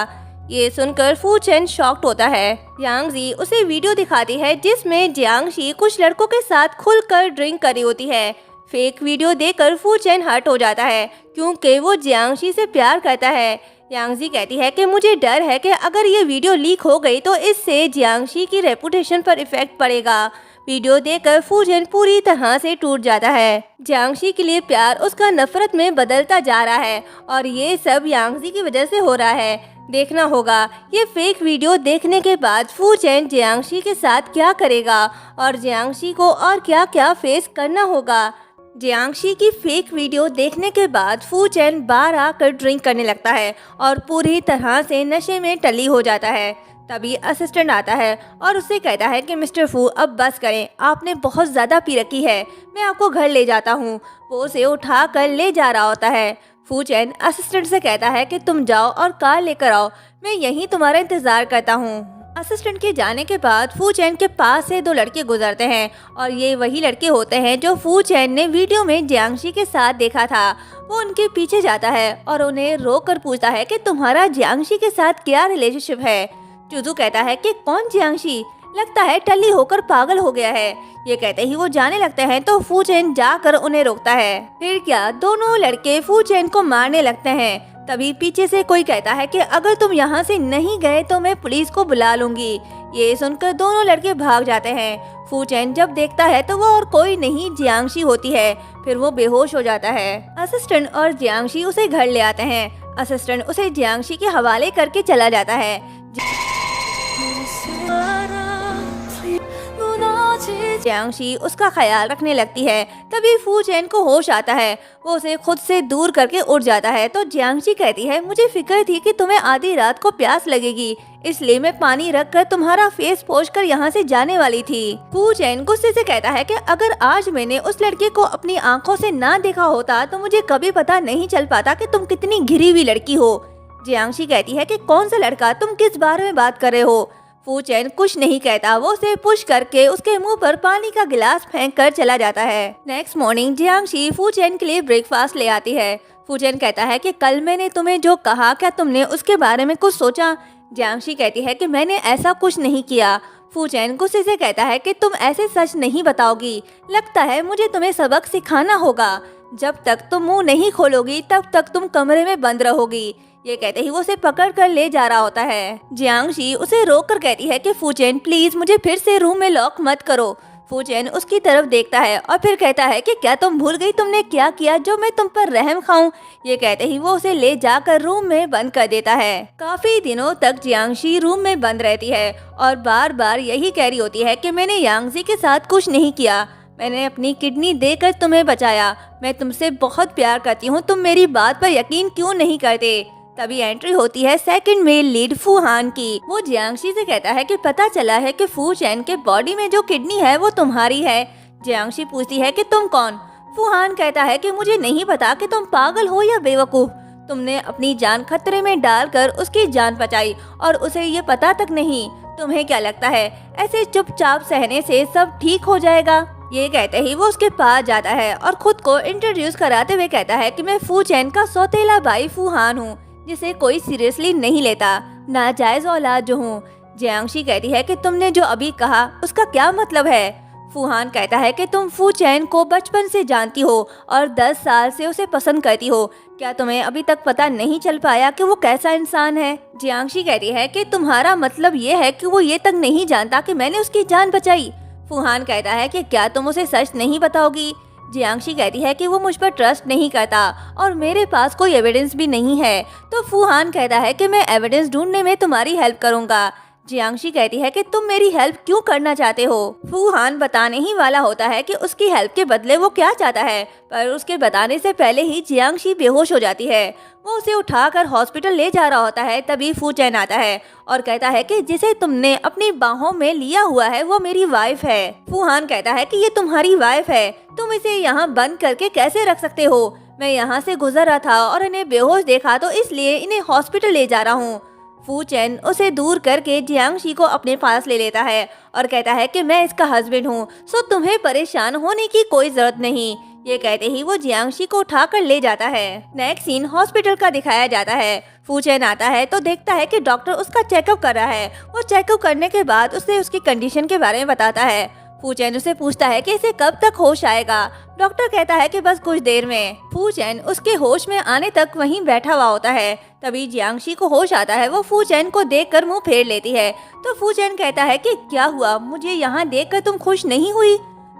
ये सुनकर फू चैन शॉक्ड होता है। यांगजी उसे वीडियो दिखाती है जिसमें जियांगशी कुछ लड़कों के साथ खुलकर ड्रिंक कर रही होती है। फेक वीडियो देखकर फू चैन हर्ट हो जाता है क्योंकि वो जियांगशी से प्यार करता है। यांगजी कहती है कि मुझे डर है कि अगर ये वीडियो लीक हो गई तो इससे जियांगशी की रेपुटेशन पर इफेक्ट पड़ेगा। वीडियो देखकर फू चैन पूरी तरह से टूट जाता है। जियांगशी के लिए प्यार उसका नफरत में बदलता जा रहा है और ये सब यांगजी की वजह से हो रहा है। देखना होगा ये फेक वीडियो देखने के बाद फू चैन जियांगशी के साथ क्या करेगा और जियांगशी को और क्या क्या फेस करना होगा। जियांगशी की फेक वीडियो देखने के बाद फू चैन बार आकर ड्रिंक करने लगता है और पूरी तरह से नशे में टली हो जाता है। तभी असिस्टेंट आता है और उससे कहता है कि मिस्टर फू अब बस करें, आपने बहुत ज़्यादा पी रखी है, मैं आपको घर ले जाता हूँ। वो उसे उठा कर ले जा रहा होता है। फू चैन असिस्टेंट से कहता है कि तुम जाओ और कार लेकर आओ, मैं यहीं तुम्हारा इंतजार करता हूँ। असिस्टेंट के जाने के बाद फू चैन के पास से दो लड़के गुजरते हैं और ये वही लड़के होते हैं जो फू चैन ने वीडियो में जियांशी के साथ देखा था। वो उनके पीछे जाता है और उन्हें रोक कर पूछता है कि तुम्हारा जियांशी के साथ क्या रिलेशनशिप है। चुजू कहता है कि कौन जियांशी, लगता है टल्ली होकर पागल हो गया है। ये कहते ही वो जाने लगते हैं तो फू चैन जाकर उन्हें रोकता है। फिर क्या दोनों लड़के फू चैन को मारने लगते हैं। तभी पीछे से कोई कहता है कि अगर तुम यहाँ से नहीं गए तो मैं पुलिस को बुला लूंगी। ये सुनकर दोनों लड़के भाग जाते हैं। फू चैन जब देखता है तो वो और कोई नहीं जियांशी होती है। फिर वो बेहोश हो जाता है। असिस्टेंट और जियांशी उसे घर ले आते हैं। असिस्टेंट उसे जियांशी के हवाले करके चला जाता है। जियांशी उसका ख्याल रखने लगती है। तभी फू चैन को होश आता है। वो उसे खुद से दूर करके उठ जाता है तो जियांशी कहती है मुझे फिक्र थी कि तुम्हें आधी रात को प्यास लगेगी, इसलिए मैं पानी रखकर तुम्हारा फेस पोंछकर यहाँ से जाने वाली थी। फू चैन गुस्से से कहता है कि अगर आज मैंने उस लड़के को अपनी आंखों से ना देखा होता तो मुझे कभी पता नहीं चल पाता कि तुम कितनी घिरी हुई लड़की हो। जियांशी कहती है कि कौन सा लड़का, तुम किस बारे में बात कर रहे हो। फू चैन कुछ नहीं कहता। वो उसे पुश करके उसके मुंह पर पानी का गिलास फेंक कर चला जाता है। नेक्स्ट मॉर्निंग जियांशी फू चैन के लिए ब्रेकफास्ट ले आती है। फू चैन कहता है कि कल मैंने तुम्हें जो कहा, क्या तुमने उसके बारे में कुछ सोचा। जियांशी कहती है कि मैंने ऐसा कुछ नहीं किया। फू चैन गुस्से से कहता है कि तुम ऐसे सच नहीं बताओगी, लगता है मुझे तुम्हें सबक सिखाना होगा। जब तक तुम मुंह नहीं खोलोगी तब तक तुम कमरे में बंद रहोगी। ये कहते ही वो उसे पकड़ कर ले जा रहा होता है। जियांशी उसे रोक कर कहती है कि फू चैन प्लीज मुझे फिर से रूम में लॉक मत करो। फू चैन उसकी तरफ देखता है और फिर कहता है कि क्या तुम भूल गई तुमने क्या किया जो मैं तुम पर रहम खाऊं। ये कहते ही वो उसे ले जाकर रूम में बंद कर देता है। काफी दिनों तक जियांशी रूम में बंद रहती है और बार बार यही कह रही होती है कि मैंने यांगजी के साथ कुछ नहीं किया, मैंने अपनी किडनी देकर तुम्हें बचाया, मैं तुमसे बहुत प्यार करती हूँ, तुम मेरी बात पर यकीन क्यों नहीं करते। तभी एंट्री होती है सेकंड मेल लीड फू हान की। वो जियांशी से कहता है कि पता चला है कि फू चैन के बॉडी में जो किडनी है वो तुम्हारी है। जियांशी पूछती है कि तुम कौन। फू हान कहता है कि मुझे नहीं पता कि तुम पागल हो या बेवकूफ, तुमने अपनी जान खतरे में डालकर उसकी जान बचाई और उसे ये पता तक नहीं। तुम्हें क्या लगता है ऐसे चुपचाप सहने से सब ठीक हो जाएगा। ये कहते ही वो उसके पास जाता है और खुद को इंट्रोड्यूस कराते हुए कहता है कि मैं फू चैन का सौतेला भाई फू हान हूँ, जिसे कोई सीरियसली नहीं लेता, नाजायज औलाद जो हूँ। जियांशी कहती है कि तुमने जो अभी कहा उसका क्या मतलब है। फू हान कहता है कि तुम फू चैन को बचपन से जानती हो और 10 साल से उसे पसंद करती हो, क्या तुम्हें अभी तक पता नहीं चल पाया कि वो कैसा इंसान है। जियांशी कहती है कि तुम्हारा मतलब ये है कि वो ये तक नहीं जानता कि मैंने उसकी जान बचाई। फू हान कहता है कि क्या तुम उसे सच नहीं बताओगी। जियांशी कहती है कि वो मुझ पर ट्रस्ट नहीं करता और मेरे पास कोई एविडेंस भी नहीं है। तो फू हान कहता है कि मैं एविडेंस ढूंढने में तुम्हारी हेल्प करूंगा। जियांशी कहती है कि तुम मेरी हेल्प क्यों करना चाहते हो। फू हान बताने ही वाला होता है कि उसकी हेल्प के बदले वो क्या चाहता है, पर उसके बताने से पहले ही जियांशी बेहोश हो जाती है। वो उसे उठाकर हॉस्पिटल ले जा रहा होता है। तभी फू चैन आता है और कहता है कि जिसे तुमने अपनी बाहों में लिया हुआ है वो मेरी वाइफ है। फू हान कहता है कि ये तुम्हारी वाइफ है, तुम इसे यहाँ बंद करके कैसे रख सकते हो। मैं यहाँ से गुजर रहा था और इन्हें बेहोश देखा तो इसलिए इन्हें हॉस्पिटल ले जा रहा हूँ। फू चैन उसे दूर करके जियांशी को अपने पास ले लेता है और कहता है कि मैं इसका हस्बैंड हूँ, सो तुम्हें परेशान होने की कोई जरूरत नहीं। ये कहते ही वो जियांशी को उठाकर ले जाता है। नेक्स्ट सीन हॉस्पिटल का दिखाया जाता है। फू चैन आता है तो देखता है कि डॉक्टर उसका चेकअप कर रहा है। वो चेकअप करने के बाद उसे उसकी कंडीशन के बारे में बताता है। फू चैन उसे पूछता है कि इसे कब तक होश आएगा। डॉक्टर कहता है कि बस कुछ देर में। फू चैन उसके होश में आने तक वहीं बैठा हुआ होता है। तभी जियांशी को होश आता है। वो फू चैन को देखकर मुंह फेर लेती है। तो फू चैन कहता है कि क्या हुआ, मुझे यहाँ देखकर तुम खुश नहीं हुई।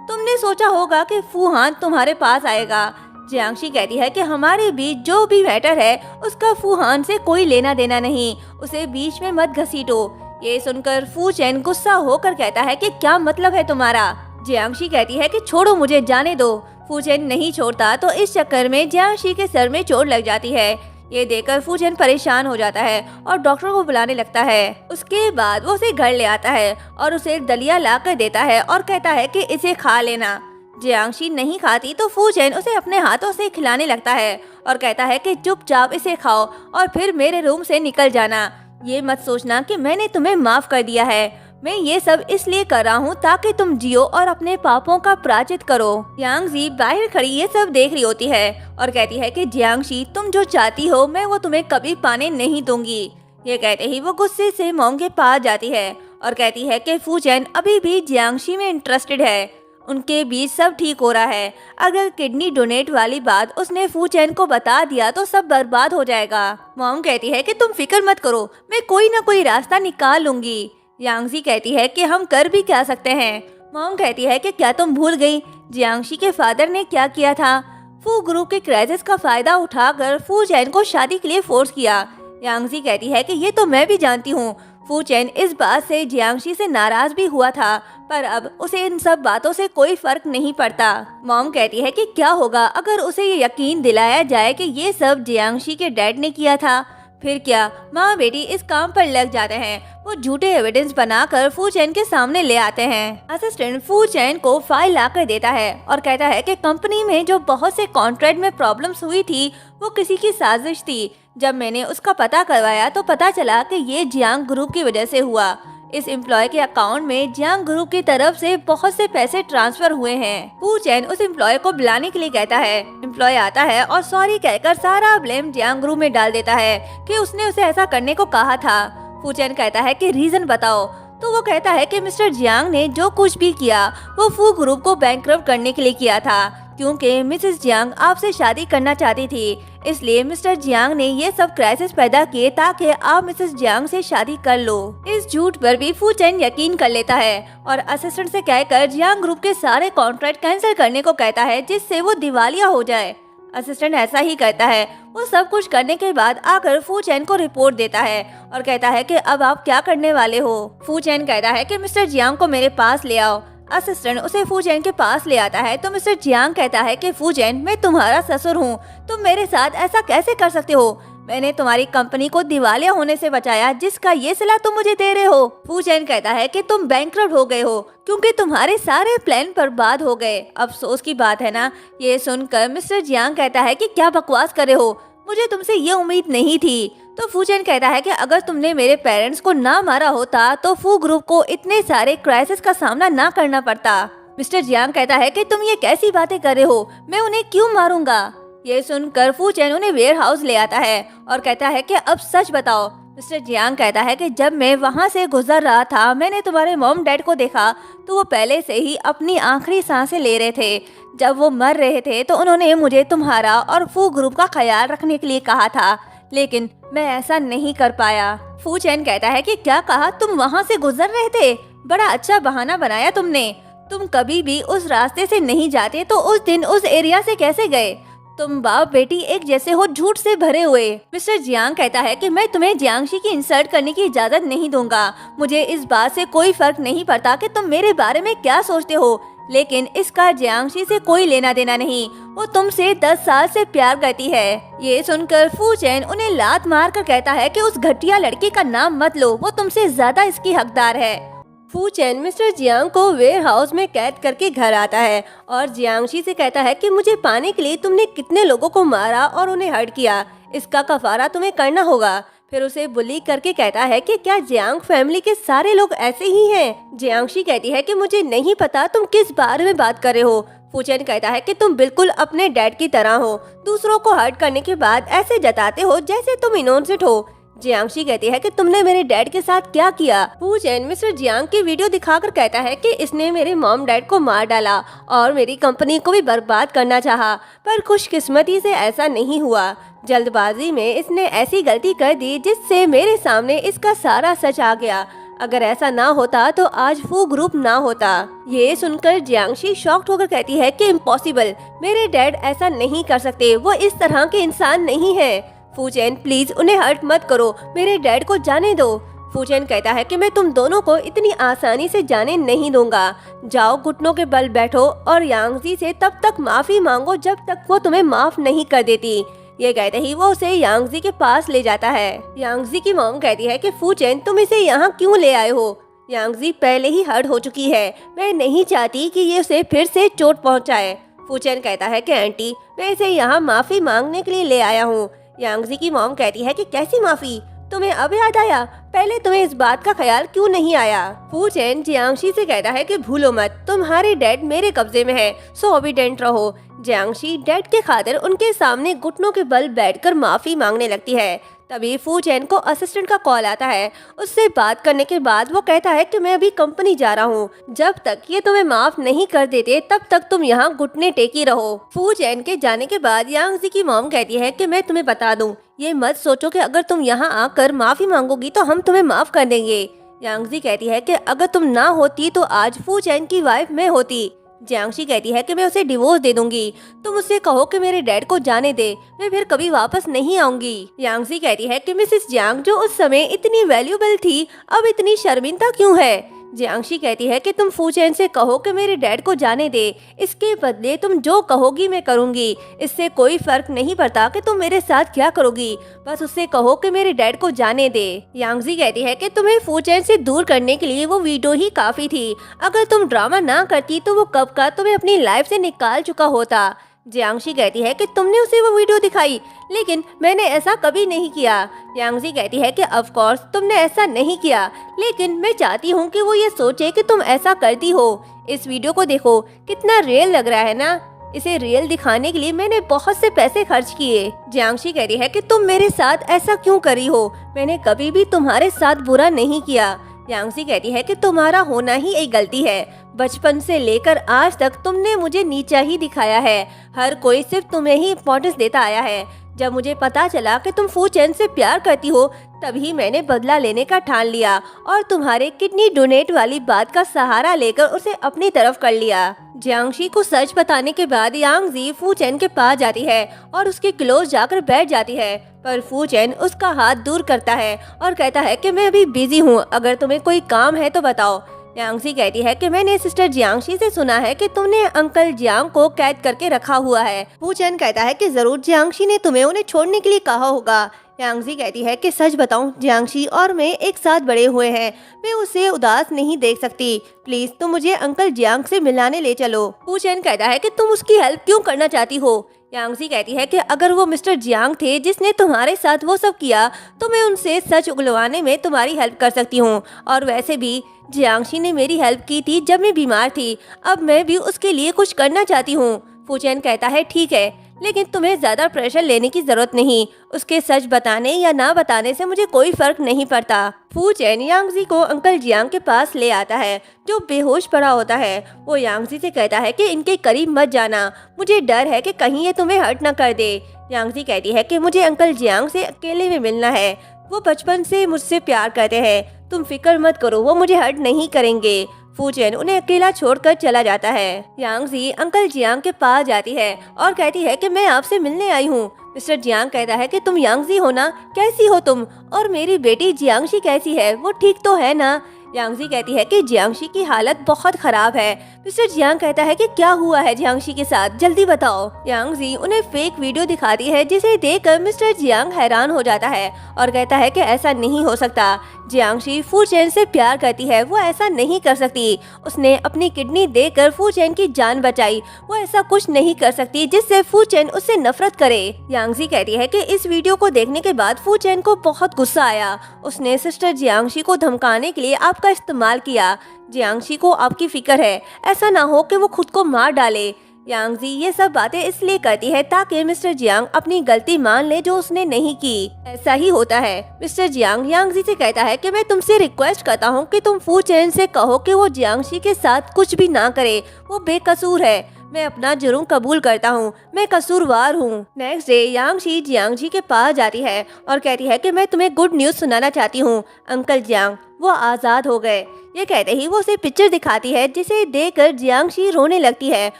तुमने सोचा होगा कि फू हान तुम्हारे पास आएगा। जियांशी कहती है कि हमारे बीच जो भी मैटर है उसका फू हान से कोई लेना देना नहीं, उसे बीच में मत घसीटो। ये सुनकर फू चैन गुस्सा होकर कहता है कि क्या मतलब है तुम्हारा। जियांशी कहती है कि छोड़ो मुझे, जाने दो। फू चैन नहीं छोड़ता तो इस चक्कर में जियांशी के सर में चोट लग जाती है। ये देखकर फू चैन परेशान हो जाता है और डॉक्टर को बुलाने लगता है। उसके बाद वो उसे घर ले आता है और उसे दलिया ला कर देता है और कहता है कि इसे खा लेना। जियांगशी नहीं खाती तो फू चैन उसे अपने हाथों से खिलाने लगता है और कहता है कि चुपचाप इसे खाओ और फिर मेरे रूम से निकल जाना। ये मत सोचना कि मैंने तुम्हें माफ कर दिया है। मैं ये सब इसलिए कर रहा हूँ ताकि तुम जियो और अपने पापों का प्रायश्चित करो। यांग जी बाहर खड़ी ये सब देख रही होती है और कहती है कि जियांगशी तुम जो चाहती हो मैं वो तुम्हें कभी पाने नहीं दूंगी। ये कहते ही वो गुस्से से मॉम के पास जाती है और कहती है कि फू चैन अभी भी जियांगशी में इंटरेस्टेड है। उनके बीच सब ठीक हो रहा है। अगर किडनी डोनेट वाली बात उसने फू चैन को बता दिया तो सब बर्बाद हो जाएगा। मॉम कहती है कि तुम फिक्र मत करो, मैं कोई ना कोई रास्ता निकाल लूंगी। यांगजी कहती है कि हम कर भी क्या सकते हैं। मॉम कहती है कि क्या तुम भूल गई जियांगशी के फादर ने क्या किया था। फू ग्रुप के क्राइसिस का फायदा उठाकर फू चैन को शादी के लिए फोर्स किया। यांगजी कहती है कि ये तो मैं भी जानती हूँ। फू चैन इस बात से जियांगशी से नाराज भी हुआ था, पर अब उसे इन सब बातों से कोई फर्क नहीं पड़ता। मॉम कहती है कि क्या होगा अगर उसे ये यकीन दिलाया जाए कि ये सब जियांगशी के डैड ने किया था। फिर क्या माँ बेटी इस काम पर लग जाते हैं। वो झूठे एविडेंस बनाकर फू चैन के सामने ले आते हैं। असिस्टेंट फू चैन को फाइल लाकर देता है और कहता है कि कंपनी में जो बहुत से कॉन्ट्रैक्ट में प्रॉब्लम्स हुई थी वो किसी की साजिश थी। जब मैंने उसका पता करवाया तो पता चला कि ये जियांग ग्रुप की वजह से हुआ। इस एम्प्लॉय के अकाउंट में जियांग ग्रुप की तरफ से बहुत से पैसे ट्रांसफर हुए हैं। फू चैन उस एम्प्लॉय को बुलाने के लिए कहता है। एम्प्लॉय आता है और सॉरी कहकर सारा ब्लेम जियांग ग्रुप में डाल देता है कि उसने उसे ऐसा करने को कहा था। फू चैन कहता है कि रीजन बताओ। तो वो कहता है कि मिस्टर जियांग ने जो कुछ भी किया वो फू ग्रुप को बैंकरप्ट करने के लिए किया था, क्योंकि मिसेस जियांग आपसे शादी करना चाहती थी। इसलिए मिस्टर जियांग ने ये सब क्राइसिस पैदा किए ताकि आप मिसेस जियांग से शादी कर लो। इस झूठ पर भी फू चैन यकीन कर लेता है और असिस्टेंट से कहकर जियांग ग्रुप के सारे कॉन्ट्रैक्ट कैंसिल करने को कहता है जिससे वो दिवालिया हो जाए। असिस्टेंट ऐसा ही करता है। वो सब कुछ करने के बाद आकर फू चैन को रिपोर्ट देता है और कहता है कि अब आप क्या करने वाले हो। फू चैन कहता है कि मिस्टर जियांग को मेरे पास ले आओ। असिस्टेंट उसे फू चैन के पास ले आता है तो मिस्टर जियांग कहता है कि फू चैन मैं तुम्हारा ससुर हूँ, तुम मेरे साथ ऐसा कैसे कर सकते हो। मैंने तुम्हारी कंपनी को दिवालिया होने से बचाया जिसका ये सिला तुम मुझे दे रहे हो। फू चैन कहता है कि तुम बैंकरप्ट हो गए हो क्योंकि तुम्हारे सारे प्लान बर्बाद हो गए। अफसोस की बात है ना। ये सुनकर मिस्टर जियांग कहता है कि क्या बकवास कर रहे हो, मुझे तुमसे ये उम्मीद नहीं थी। तो फू चैन कहता है कि अगर तुमने मेरे पेरेंट्स को ना मारा होता तो फू ग्रुप को इतने सारे क्राइसिस का सामना ना करना पड़ता। मिस्टर जियांग कहता है कि तुम ये कैसी बातें कर रहे हो, मैं उन्हें क्यों मारूंगा। ये सुनकर फू चैन उन्हें वेयर हाउस ले आता है और कहता है कि अब सच बताओ। मिस्टर जियांग कहता है कि जब मैं वहाँ से गुजर रहा था मैंने तुम्हारे मॉम डैड को देखा तो वो पहले से ही अपनी आखिरी सांसें ले रहे थे। जब वो मर रहे थे तो उन्होंने मुझे तुम्हारा और फू ग्रुप का ख्याल रखने के लिए कहा था, लेकिन मैं ऐसा नहीं कर पाया। फू चैन कहता है कि क्या कहा, तुम वहाँ से गुजर रहे थे, बड़ा अच्छा बहाना बनाया तुमने। तुम कभी भी उस रास्ते से नहीं जाते तो उस दिन उस एरिया से कैसे गए। तुम बाप बेटी एक जैसे हो, झूठ से भरे हुए। मिस्टर जियांग कहता है कि मैं तुम्हें जियांगशी की इंसल्ट करने की इजाजत नहीं दूंगा। मुझे इस बात से कोई फर्क नहीं पड़ता कि तुम मेरे बारे में क्या सोचते हो, लेकिन इसका जियांगशी से कोई लेना देना नहीं। वो तुमसे 10 साल से प्यार करती है। ये सुनकर फू चैन उन्हें लात मार कर कहता है कि उस घटिया लड़की का नाम मत लो, वो तुमसे ज्यादा इसकी हकदार है। फू चैन मिस्टर जियांग को वेयर हाउस में कैद करके घर आता है और जियांगशी से कहता है कि मुझे पाने के लिए तुमने कितने लोगों को मारा और उन्हें हर्ट किया, इसका कफारा तुम्हें करना होगा। फिर उसे बुली करके कहता है कि क्या जियांग फैमिली के सारे लोग ऐसे ही हैं? जियांगशी कहती है कि मुझे नहीं पता तुम किस बारे में बात कर रहे हो। फू चैन कहता है कि तुम बिल्कुल अपने डैड की तरह हो, दूसरों को हर्ट करने के बाद ऐसे जताते हो जैसे तुम इनोसेंट हो। जियांगशी कहती है कि तुमने मेरे डैड के साथ क्या किया। फू चैन मिस्टर जियांग की वीडियो दिखाकर कहता है कि इसने मेरे मॉम डैड को मार डाला और मेरी कंपनी को भी बर्बाद करना चाहा, पर खुशकिस्मती से ऐसा नहीं हुआ। जल्दबाजी में इसने ऐसी गलती कर दी जिससे मेरे सामने इसका सारा सच आ गया। अगर ऐसा ना होता तो आज फू ग्रुप ना होता। ये सुनकर जियांगशी शॉक्ड होकर कहती है कि इम्पॉसिबल, मेरे डैड ऐसा नहीं कर सकते, वो इस तरह के इंसान नहीं है। फू चैन प्लीज उन्हें हर्ट मत करो, मेरे डैड को जाने दो। फू चैन कहता है कि मैं तुम दोनों को इतनी आसानी से जाने नहीं दूंगा। जाओ घुटनों के बल बैठो और यांगजी से तब तक माफी मांगो जब तक वो तुम्हें माफ नहीं कर देती। ये कहते ही वो उसे यांगजी के पास ले जाता है। यांगजी की मॉम कहती है कि फू चैन तुम इसे यहाँ क्यों ले आए हो। यांगजी पहले ही हर्ट हो चुकी है, मैं नहीं चाहती कि ये उसे फिर से चोट पहुंचाए। फूचेन कहता है कि आंटी, मैं इसे यहाँ माफ़ी मांगने के लिए ले आया हूँ। यांगजी की मॉम कहती है कि कैसी माफ़ी, तुम्हें अब याद आया, पहले तुम्हें इस बात का ख्याल क्यों नहीं आया। फूचेन जियांगशी से कहता है कि भूलो मत, तुम्हारे डैड मेरे कब्जे में है, सो ओबीडेंट रहो। जियांगशी डैड के खातिर उनके सामने घुटनों के बल बैठकर माफ़ी मांगने लगती है। तभी फूचेन को असिस्टेंट का कॉल आता है। उससे बात करने के बाद वो कहता है कि मैं अभी कंपनी जा रहा हूँ, जब तक ये तुम्हें माफ नहीं कर देते तब तक तुम यहाँ घुटने टेकी रहो। फूचेन के जाने के बाद यांगजी की मॉम कहती है कि मैं तुम्हें बता दूं, ये मत सोचो कि अगर तुम यहाँ आकर माफी मांगोगी तो हम तुम्हें माफ कर देंगे। यांगजी कहती है कि अगर तुम ना होती तो आज फूचेन की वाइफ मैं होती। जियांगशी कहती है कि मैं उसे डिवोर्स दे दूंगी, तुम उससे कहो कि मेरे डैड को जाने दे, मैं फिर कभी वापस नहीं आऊंगी। यांगशी कहती है कि मिसेस जियांग जो उस समय इतनी वैल्यूबल थी अब इतनी शर्मिंदा क्यों है। जियांगशी कहती है कि तुम फूचेन से कहो कि मेरे डैड को जाने दे, इसके बदले तुम जो कहोगी मैं करूंगी, इससे कोई फर्क नहीं पड़ता कि तुम मेरे साथ क्या करोगी, बस उससे कहो कि मेरे डैड को जाने दे। यांगजी कहती है कि तुम्हें फूचेन से दूर करने के लिए वो वीडियो ही काफी थी, अगर तुम ड्रामा ना करती तो वो कब का तुम्हें अपनी लाइफ से निकाल चुका होता। जियांगशी कहती है कि तुमने उसे वो वीडियो दिखाई, लेकिन मैंने ऐसा कभी नहीं किया। यांगजी कहती है कि ऑफ कोर्स तुमने ऐसा नहीं किया, लेकिन मैं चाहती हूँ कि वो ये सोचे कि तुम ऐसा करती हो। इस वीडियो को देखो, कितना रियल लग रहा है ना, इसे रियल दिखाने के लिए मैंने बहुत से पैसे खर्च किए। जियांगशी कहती है कि तुम मेरे साथ ऐसा क्यों करी हो, मैंने कभी भी तुम्हारे साथ बुरा नहीं किया। यांगजी कहती है कि तुम्हारा होना ही एक गलती है, बचपन से लेकर आज तक तुमने मुझे नीचा ही दिखाया है, हर कोई सिर्फ तुम्हें ही इम्पोर्टेंस देता आया है। जब मुझे पता चला कि तुम फूचेन से प्यार करती हो तभी मैंने बदला लेने का ठान लिया और तुम्हारे किडनी डोनेट वाली बात का सहारा लेकर उसे अपनी तरफ कर लिया। जियांगशी को सच बताने के बाद यांगजी फूचेन के पास जाती है और उसके क्लोज जाकर बैठ जाती है, पर फूचेन उसका हाथ दूर करता है और कहता है कि मैं अभी बिजी हूँ, अगर तुम्हें कोई काम है तो बताओ। यांगजी कहती है कि मैंने सिस्टर जियांगशी से सुना है कि तुमने अंकल जियांग को कैद करके रखा हुआ है। फूचेन कहता है कि जरूर जियांगशी ने तुम्हें उन्हें छोड़ने के लिए कहा होगा। यांगजी कहती है कि सच बताऊं, जियांगशी और मैं एक साथ बड़े हुए हैं, मैं उसे उदास नहीं देख सकती, प्लीज तुम मुझे अंकल जियांग से मिलाने ले चलो। फूचेन कहता है कि तुम उसकी हेल्प क्यों करना चाहती हो। यांगजी कहती है कि अगर वो मिस्टर जियांग थे जिसने तुम्हारे साथ वो सब किया तो मैं उनसे सच उगलवाने में तुम्हारी हेल्प कर सकती हूँ, और वैसे भी जियांगशी ने मेरी हेल्प की थी जब मैं बीमार थी, अब मैं भी उसके लिए कुछ करना चाहती हूँ। फूचेन कहता है ठीक है, लेकिन तुम्हें ज्यादा प्रेशर लेने की जरूरत नहीं, उसके सच बताने या ना बताने से मुझे कोई फर्क नहीं पड़ता। फूचेन यांगजी को अंकल जियांग के पास ले आता है जो बेहोश पड़ा होता है। वो यांगजी से कहता है कि इनके करीब मत जाना, मुझे डर है कि कहीं ये तुम्हें हर्ट न कर दे। यांगजी कहती है कि मुझे अंकल जियांग से अकेले में मिलना है, वो बचपन से मुझसे प्यार करते हैं, तुम फिक्र मत करो, वो मुझे हर्ट नहीं करेंगे। फूचेन उन्हें अकेला छोड़कर चला जाता है। यांगजी अंकल जियांग के पास जाती है और कहती है कि मैं आपसे मिलने आई हूँ। मिस्टर जियांग कहता है कि तुम यांगजी हो ना, कैसी हो तुम, और मेरी बेटी जियांगशी कैसी है, वो ठीक तो है ना। यांगजी कहती है कि जियांगशी की हालत बहुत खराब है। मिस्टर जियांग कहता है कि क्या हुआ है जियांगशी के साथ, जल्दी बताओ। यांगजी उन्हें फेक वीडियो दिखाती है जिसे देखकर मिस्टर जियांग हैरान हो जाता है और कहता है कि ऐसा नहीं हो सकता, जियांगशी फूचेन से प्यार करती है, वो ऐसा नहीं कर सकती, उसने अपनी किडनी देकर फूचेन की जान बचाई, वो ऐसा कुछ नहीं कर सकती जिससे फूचेन उससे नफरत करे। यांगजी कहती है कि इस वीडियो को देखने के बाद फूचेन को बहुत गुस्सा आया, उसने सिस्टर जियांगशी को धमकाने के लिए आपका इस्तेमाल किया। जियांगशी को आपकी फिक्र है, ऐसा ना हो कि वो खुद को मार डाले। यांगजी ये सब बातें इसलिए करती है ताकि मिस्टर जियांग अपनी गलती मान ले जो उसने नहीं की। ऐसा ही होता है। मिस्टर जियांग यांगजी से कहता है कि मैं तुमसे रिक्वेस्ट करता हूँ कि तुम फूचेन से कहो कि वो जियांगशी के साथ कुछ भी ना करे, वो बेकसूर है, मैं अपना जुर्म कबूल करता हूँ, मैं कसूरवार हूँ। नेक्स्ट डे यांगशी जियांगजी के पास जाती है और कहती है कि मैं तुम्हें गुड न्यूज़ सुनाना चाहती हूँ, अंकल जियांग वो आज़ाद हो गए। ये कहते ही वो उसे पिक्चर दिखाती है जिसे देखकर जियांगशी रोने लगती है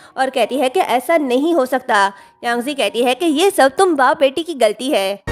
और कहती है कि ऐसा नहीं हो सकता। यांगजी कहती है कि ये सब तुम बाप बेटी की गलती है।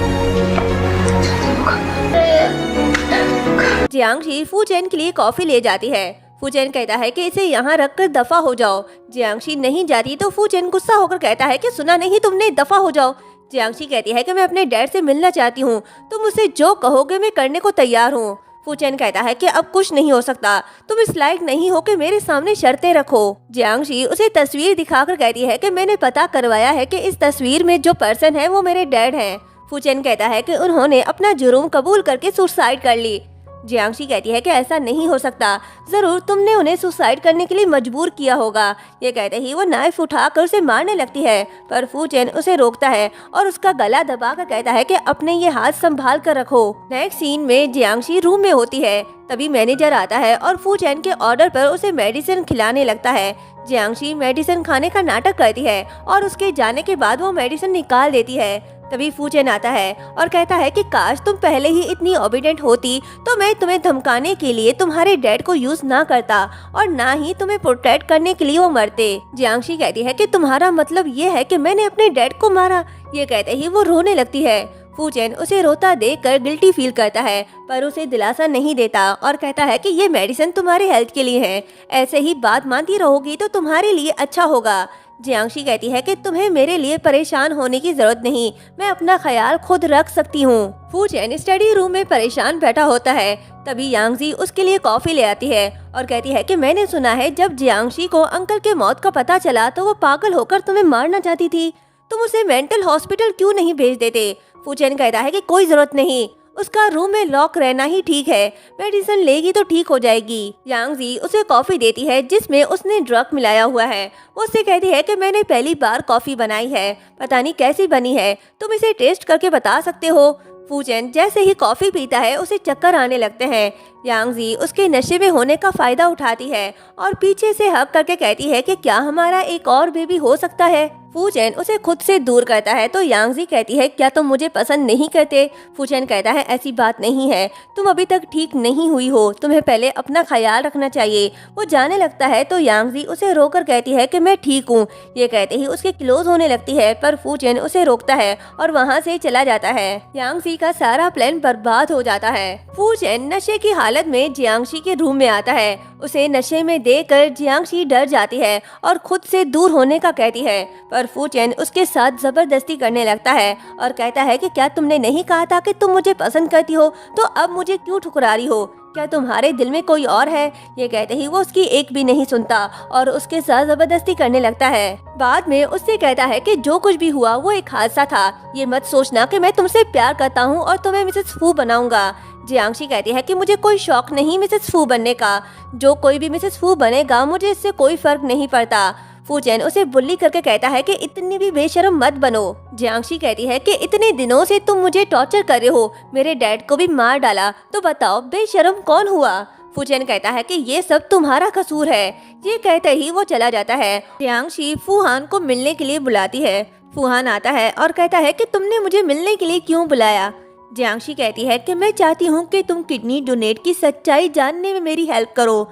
जियांगशी फूचेन के लिए कॉफी ले जाती है। फूचेन कहता है कि इसे यहाँ रखकर दफा हो जाओ। जियांगशी नहीं जाती तो फूचेन गुस्सा होकर कहता है कि सुना नहीं तुमने, दफा हो जाओ। जियांगशी कहती है कि मैं अपने डैड से मिलना चाहती हूँ, तुम मुझसे जो कहोगे मैं करने को तैयार हूँ। फूचेन कहता है कि अब कुछ नहीं हो सकता, तुम इस लायक नहीं हो कि मेरे सामने शर्तें रखो। जियांगशी उसे तस्वीर दिखाकर कहती है कि मैंने पता करवाया है कि इस तस्वीर में जो पर्सन है वो मेरे डैड हैं। फूचेन कहता है कि उन्होंने अपना जुर्म कबूल करके सुसाइड कर ली। जियांगशी कहती है कि ऐसा नहीं हो सकता, जरूर तुमने उन्हें सुसाइड करने के लिए मजबूर किया होगा। ये कहते ही वो नाइफ उठाकर उसे मारने लगती है, पर फूचेन उसे रोकता है और उसका गला दबाकर कहता है कि अपने ये हाथ संभाल कर रखो। नेक्स्ट सीन में जियांगशी रूम में होती है, तभी मैनेजर आता है और फूचेन के ऑर्डर पर उसे मेडिसिन खिलाने लगता है। जियांगशी मेडिसिन खाने का नाटक करती है और उसके जाने के बाद वो मेडिसिन निकाल देती है। तभी फूचेन आता है और कहता है कि काश तुम पहले ही इतनी ओबीडिएंट होती तो मैं तुम्हें धमकाने के लिए तुम्हारे डैड को यूज ना करता और ना ही तुम्हें प्रोटेक्ट करने के लिए वो मरते। जियांगशी कहती है कि तुम्हारा मतलब ये है कि मैंने अपने डैड को मारा। ये कहते ही वो रोने लगती है। फूचेन उसे रोता देखकर गिल्टी फील करता है, पर उसे दिलासा नहीं देता और कहता है कि ये मेडिसिन तुम्हारे हेल्थ के लिए है, ऐसे ही बात मानती रहोगी तो तुम्हारे लिए अच्छा होगा। जियांगशी कहती है कि तुम्हें मेरे लिए परेशान होने की जरूरत नहीं, मैं अपना ख्याल खुद रख सकती हूँ। फूचेन स्टडी रूम में परेशान बैठा होता है, तभी यांगजी उसके लिए कॉफी ले आती है और कहती है कि मैंने सुना है जब जियांगशी को अंकल के मौत का पता चला तो वो पागल होकर तुम्हें मारना चाहती थी, तुम उसे मेंटल हॉस्पिटल क्यों नहीं भेज देते। फूचेन कहता है कि कोई जरूरत नहीं, उसका रूम में लॉक रहना ही ठीक है, मेडिसिन लेगी तो ठीक हो जाएगी। यांगजी उसे कॉफी देती है जिसमें उसने ड्रग मिलाया हुआ है। वो उससे कहती है कि मैंने पहली बार कॉफी बनाई है, पता नहीं कैसी बनी है, तुम इसे टेस्ट करके बता सकते हो। फूचेन जैसे ही कॉफी पीता है उसे चक्कर आने लगते हैं। यांगजी उसके नशे में होने का फायदा उठाती है और पीछे से हक करके कहती है कि क्या हमारा एक और बेबी हो सकता है। फूचेन उसे खुद से दूर करता है तो यांगजी कहती है क्या तुम मुझे पसंद नहीं करते। फूचेन कहता है ऐसी बात नहीं है, तुम अभी तक ठीक नहीं हुई हो, तुम्हें पहले अपना ख्याल रखना चाहिए। वो जाने लगता है तो यांगजी उसे रोककर कहती है कि मैं ठीक हूँ। ये कहते ही उसके क्लोज होने लगती है, पर फूचेन उसे रोकता है और वहाँ से चला जाता है। यांगजी का सारा प्लान बर्बाद हो जाता है। फूचेन नशे की हालत में जियांगशी के रूम में आता है। उसे नशे में देखकर जियांगशी डर जाती है और खुद से दूर होने का कहती है, पर फूचेन उसके साथ जबरदस्ती करने लगता है और कहता है कि क्या तुमने नहीं कहा था कि तुम मुझे पसंद करती हो, तो अब मुझे क्यों ठुकरा रही हो, क्या तुम्हारे दिल में कोई और है। ये कहते ही वो उसकी एक भी नहीं सुनता और उसके साथ जबरदस्ती करने लगता है। बाद में उससे कहता है कि जो कुछ भी हुआ वो एक हादसा था, ये मत सोचना कि मैं तुमसे प्यार करता हूँ और तुम्हें मिसेस फू बनाऊंगा। जियांगशी कहती है कि मुझे कोई शौक नहीं मिसेस फू बनने का, जो कोई भी मिसेस फू बनेगा मुझे इससे कोई फर्क नहीं पड़ता। फूचेन उसे बुल्ली करके कहता है कि इतनी भी बेशर्म मत बनो। जियांगशी कहती है कि इतने दिनों से तुम मुझे टॉर्चर कर रहे हो, मेरे डैड को भी मार डाला, तो बताओ बेशर्म कौन हुआ। फूचेन कहता है कि ये सब तुम्हारा कसूर है। ये कहते ही वो चला जाता है। जियांगशी फूहान को मिलने के लिए बुलाती है। फूहान आता है और कहता है कि तुमने मुझे मिलने के लिए क्यों बुलाया। जियांगशी कहती है कि मैं चाहती हूँ कि तुम किडनी डोनेट की सच्चाई जानने में मेरी हेल्प करो।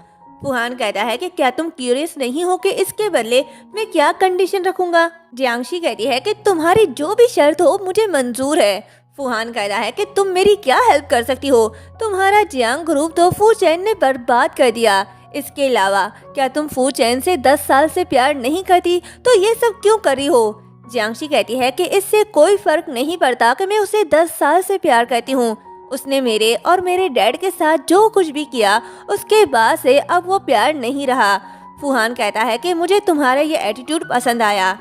फूहान कहता है कि क्या तुम क्यूरियस नहीं हो कि इसके बदले मैं क्या कंडीशन रखूंगा। जियांगशी कहती है कि तुम्हारी जो भी शर्त हो मुझे मंजूर है। फूहान कहता है कि तुम मेरी क्या हेल्प कर सकती हो, तुम्हारा जियांग ग्रुप तो फूचेन ने बर्बाद कर दिया। इसके अलावा क्या तुम फूचेन से 10 साल से प्यार नहीं करती, तो ये सब क्यों कर रही हो। जियांगशी कहती है कि इससे कोई फर्क नहीं पड़ता कि मैं उसे 10 साल से प्यार करती हूँ, उसने मेरे और मेरे डैड के साथ जो कुछ भी किया उसके बाद से अब वो प्यार नहीं रहा। फूहान कहता है कि मुझे तुम्हारा ये एटीट्यूड पसंद आया,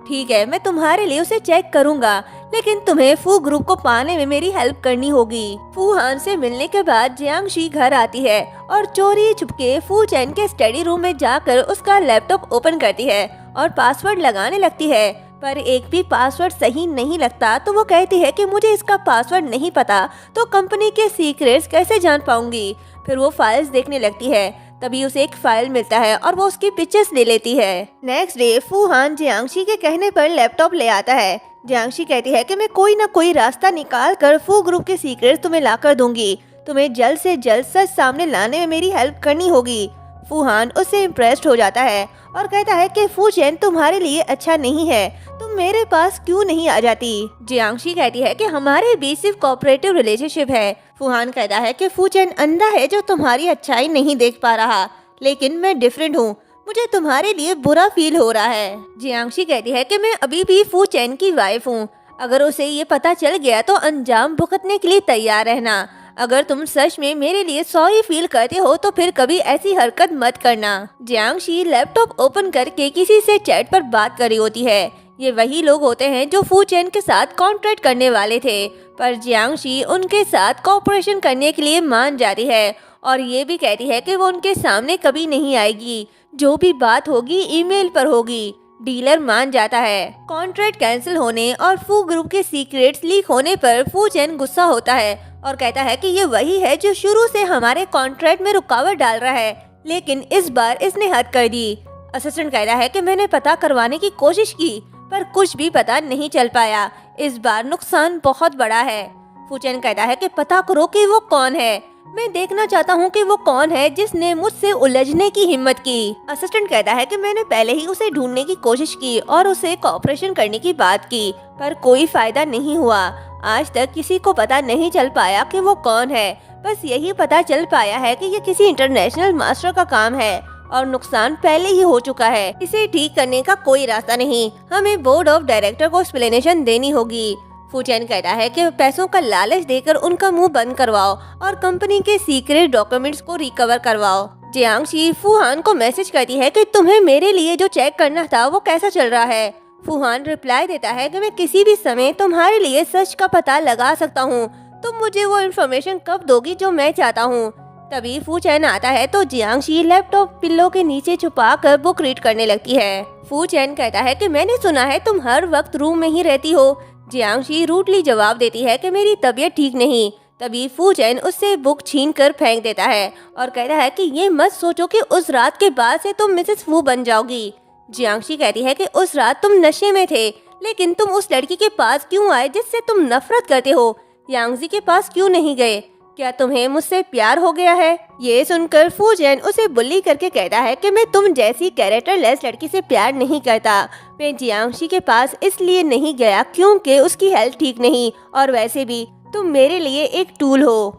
ठीक है मैं तुम्हारे लिए उसे चेक करूंगा, लेकिन तुम्हें फू ग्रुप को पाने में मेरी हेल्प करनी होगी। फूहान से मिलने के बाद जियांगशी घर आती है और चोरी छुपके फूचेन के स्टडी रूम में जाकर उसका लैपटॉप ओपन करती है और पासवर्ड लगाने लगती है, पर एक भी पासवर्ड सही नहीं लगता। तो वो कहती है कि मुझे इसका पासवर्ड नहीं पता तो कंपनी के सीक्रेट्स कैसे जान पाऊंगी। फिर वो फाइल्स देखने लगती है, तभी उसे एक फाइल मिलता है और वो उसकी पिक्चर्स ले लेती है। नेक्स्ट डे फूहान जियांगशी के कहने पर लैपटॉप ले आता है। जियांगशी कहती है कि मैं कोई ना कोई रास्ता निकाल कर फू ग्रुप के सीक्रेट्स तुम्हें ला कर दूंगी, तुम्हें जल्द से जल्द सच सामने लाने में मेरी हेल्प करनी होगी। फूहान उससे इम्प्रेस्ड हो जाता है और कहता है कि फूचेन तुम्हारे लिए अच्छा नहीं है, तुम मेरे पास क्यों नहीं आ जाती। जियांगशी कहती है कि हमारे बीच सिर्फ कोऑपरेटिव रिलेशनशिप है। फूहान कहता है कि फूचेन अंधा है जो तुम्हारी अच्छाई नहीं देख पा रहा, लेकिन मैं डिफरेंट हूँ, मुझे तुम्हारे लिए बुरा फील हो रहा है। जियांगशी कहती है कि मैं अभी भी फूचेन की वाइफ हूँ, अगर उसे ये पता चल गया तो अंजाम भुगतने के लिए तैयार रहना। अगर तुम सच में मेरे लिए सॉरी फील करते हो तो फिर कभी ऐसी हरकत मत करना। जियांगशी लैपटॉप ओपन करके किसी से चैट पर बात कर रही होती है। ये वही लोग होते हैं जो फू चेन के साथ कॉन्ट्रैक्ट करने वाले थे, पर जियांगशी उनके साथ कोऑपरेशन करने के लिए मान जाती है और ये भी कहती है कि वो उनके सामने कभी नहीं आएगी, जो भी बात होगी ईमेल पर होगी। डीलर मान जाता है। कॉन्ट्रैक्ट कैंसिल होने और फू ग्रुप के सीक्रेट्स लीक होने पर फू चेन गुस्सा होता है और कहता है कि ये वही है जो शुरू से हमारे कॉन्ट्रैक्ट में रुकावट डाल रहा है, लेकिन इस बार इसने हद कर दी। असिस्टेंट कहता है कि मैंने पता करवाने की कोशिश की पर कुछ भी पता नहीं चल पाया। इस बार नुकसान बहुत बड़ा है। फू चेन कहता है कि पता करो कि वो कौन है। मैं देखना चाहता हूँ कि वो कौन है जिसने मुझसे उलझने की हिम्मत की। असिस्टेंट कहता है कि मैंने पहले ही उसे ढूंढने की कोशिश की और उसे कोऑपरेशन करने की बात की, पर कोई फायदा नहीं हुआ। आज तक किसी को पता नहीं चल पाया कि वो कौन है। बस यही पता चल पाया है कि ये किसी इंटरनेशनल मास्टर का काम है और नुकसान पहले ही हो चुका है। इसे ठीक करने का कोई रास्ता नहीं। हमें बोर्ड ऑफ डायरेक्टर को एक्सप्लेनेशन देनी होगी। फू चेन कहता है कि पैसों का लालच देकर उनका मुंह बंद करवाओ और कंपनी के सीक्रेट डॉक्यूमेंट्स को रिकवर करवाओ। जियांगशी फूहान को मैसेज करती है कि तुम्हें मेरे लिए जो चेक करना था वो कैसा चल रहा है। फूहान रिप्लाई देता है कि मैं किसी भी समय तुम्हारे लिए सच का पता लगा सकता हूँ। तुम मुझे वो इन्फॉर्मेशन कब दोगी जो मैं चाहता हूँ। तभी फू चेन आता है तो जियांगशी लैपटॉप पिल्लो के नीचे छुपा कर बुक रीड करने लगती है। फू चेन कहता है कि मैंने सुना है तुम हर वक्त रूम में ही रहती हो। जियांगशी रूडली जवाब देती है कि मेरी तबीयत ठीक नहीं। तभी फू चेन उससे बुक छीन कर फेंक देता है और कहता है कि ये मत सोचो कि उस रात के बाद से तुम मिसेस फू बन जाओगी। जियांगशी कहती है कि उस रात तुम नशे में थे, लेकिन तुम उस लड़की के पास क्यों आए जिससे तुम नफरत करते हो? यांगजी के पास क्यों नहीं गए? क्या तुम्हें मुझसे प्यार हो गया है? ये सुनकर फू चेन उसे बुली करके कहता है कि मैं तुम जैसी कैरेक्टरलेस लड़की से प्यार नहीं करता। मैं जियांगशी के पास इसलिए नहीं गया क्योंकि उसकी हेल्थ ठीक नहीं, और वैसे भी तुम मेरे लिए एक टूल हो।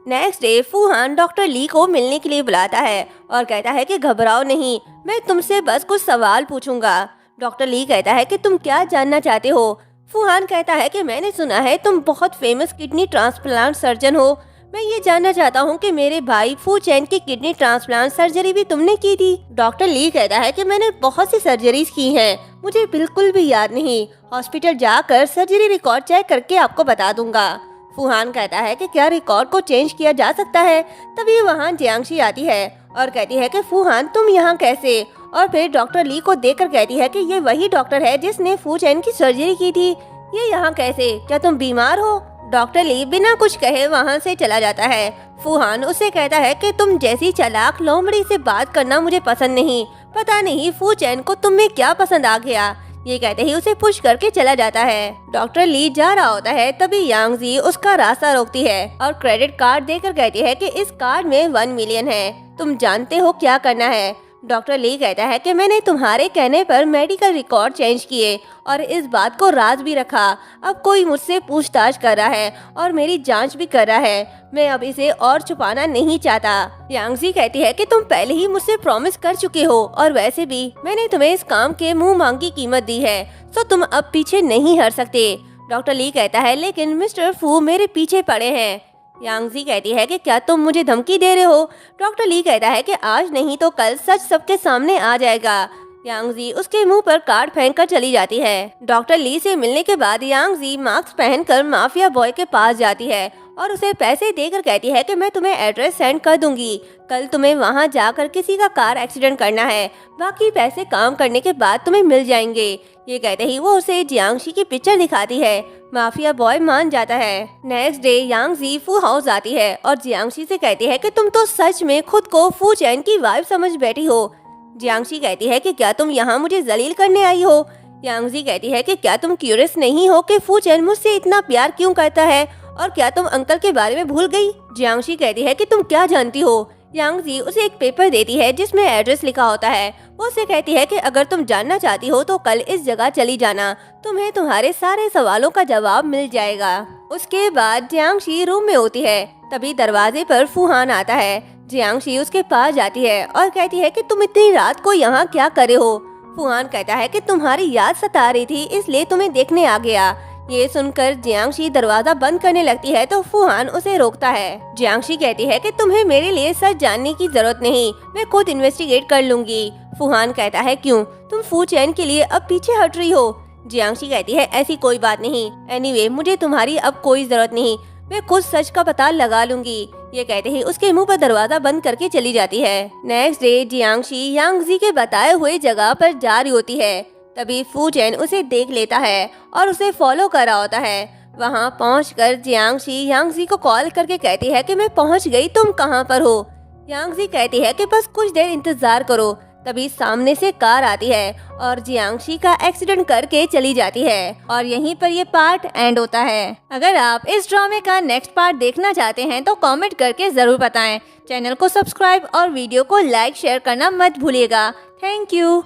नेक्स्ट डे फूहान डॉक्टर ली को मिलने के लिए बुलाता है और कहता है कि घबराओ नहीं, मैं तुमसे बस कुछ सवाल पूछूंगा। डॉक्टर ली कहता है कि तुम क्या जानना चाहते हो? फूहान कहता है कि मैंने सुना है तुम बहुत फेमस किडनी ट्रांसप्लांट सर्जन हो। मैं ये जानना चाहता हूँ कि मेरे भाई फू चेन की किडनी ट्रांसप्लांट सर्जरी भी तुमने की थी। डॉक्टर ली कहता है कि मैंने बहुत सी सर्जरीज की हैं, मुझे बिल्कुल भी याद नहीं। हॉस्पिटल जाकर सर्जरी रिकॉर्ड चेक करके आपको बता दूंगा। फूहान कहता है कि क्या रिकॉर्ड को चेंज किया जा सकता है? तभी वहाँ जियांगशी आती है और कहती है कि फूहान तुम यहाँ कैसे? और फिर डॉक्टर ली को देखकर कहती है कि ये वही डॉक्टर है जिसने फू चेन की सर्जरी की थी। ये यहाँ कैसे? क्या तुम बीमार हो? डॉक्टर ली बिना कुछ कहे वहाँ से चला जाता है। फूहान उसे कहता है कि तुम जैसी चालाक लोमड़ी से बात करना मुझे पसंद नहीं। पता नहीं फू चेन को तुम में क्या पसंद आ गया। ये कहते ही उसे पुश करके चला जाता है। डॉक्टर ली जा रहा होता है तभी यांगजी उसका रास्ता रोकती है और क्रेडिट कार्ड देकर कहती है कि इस कार्ड में 1 मिलियन है, तुम जानते हो क्या करना है। डॉक्टर ली कहता है कि मैंने तुम्हारे कहने पर मेडिकल रिकॉर्ड चेंज किए और इस बात को राज भी रखा। अब कोई मुझसे पूछताछ कर रहा है और मेरी जांच भी कर रहा है। मैं अब इसे और छुपाना नहीं चाहता। यांगजी कहती है कि तुम पहले ही मुझसे प्रॉमिस कर चुके हो और वैसे भी मैंने तुम्हें इस काम के मुंह मांगी कीमत दी है, तो तुम अब पीछे नहीं हट सकते। डॉक्टर ली कहता है लेकिन मिस्टर फू मेरे पीछे पड़े हैं। यांगजी कहती है कि क्या तुम मुझे धमकी दे रहे हो? डॉक्टर ली कहता है कि आज नहीं तो कल सच सबके सामने आ जाएगा। यांगजी उसके मुंह पर कार्ड फेंक कर चली जाती है। डॉक्टर ली से मिलने के बाद यांगजी मास्क पहनकर माफिया बॉय के पास जाती है और उसे पैसे देकर कहती है कि मैं तुम्हें एड्रेस सेंड कर दूंगी। कल तुम्हें वहां जाकर किसी का कार एक्सीडेंट करना है, बाकी पैसे काम करने के बाद तुम्हें मिल जाएंगे। ये कहते ही वो उसे जियांगशी की पिक्चर दिखाती है। माफिया बॉय मान जाता है। नेक्स्ट डे यांगजी फू हाउस आती है और जियांगशी से कहती है कि तुम तो सच में खुद को फू चेन की वाइफ समझ बैठी हो। जियांगशी कहती है कि क्या तुम यहाँ मुझे जलील करने आई हो? यांगजी कहती है कि क्या तुम क्यूरियस नहीं हो कि फू चेन मुझसे इतना प्यार क्यों करता है, और क्या तुम अंकल के बारे में भूल गई? जियांगशी कहती है कि तुम क्या जानती हो? यांगजी उसे एक पेपर देती है जिसमें एड्रेस लिखा होता है। वो उसे कहती है कि अगर तुम जानना चाहती हो तो कल इस जगह चली जाना, तुम्हें तुम्हारे सारे सवालों का जवाब मिल जाएगा। उसके बाद जियांगशी रूम में होती है तभी दरवाजे पर फूहान आता है। जियांगशी उसके पास जाती है और कहती है कि तुम इतनी रात को यहाँ क्या करे हो? फूहान कहता है कि तुम्हारी याद सता रही थी इसलिए तुम्हें देखने आ गया। ये सुनकर जियांगशी दरवाजा बंद करने लगती है तो फूहान उसे रोकता है। जियांगशी कहती है कि तुम्हें मेरे लिए सच जानने की जरूरत नहीं, मैं खुद इन्वेस्टिगेट कर लूंगी। फूहान कहता है क्यों, तुम फू चैन के लिए अब पीछे हट रही हो। जियांगशी कहती है ऐसी कोई बात नहीं, एनीवे मुझे तुम्हारी अब कोई जरूरत नहीं, मैं खुद सच का पता लगा लूंगी। ये कहते ही उसके मुंह पर दरवाजा बंद करके चली जाती है। नेक्स्ट डे जियांगशी यांगजी के बताए हुए जगह पर जा रही होती है। तभी फू चैन उसे देख लेता है और उसे फॉलो कर रहा होता है। वहाँ पहुंचकर जियांगशी यांगजी को कॉल करके कहती है कि मैं पहुंच गई, तुम कहाँ पर हो। यांगजी कहती है कि बस कुछ देर इंतजार करो। तभी सामने से कार आती है और जियांगशी का एक्सीडेंट करके चली जाती है और यहीं पर ये पार्ट एंड होता है। अगर आप इस ड्रामे का नेक्स्ट पार्ट देखना चाहते हैं तो कमेंट करके जरूर बताएं। चैनल को सब्सक्राइब और वीडियो को लाइक शेयर करना मत भूलिएगा। Thank you.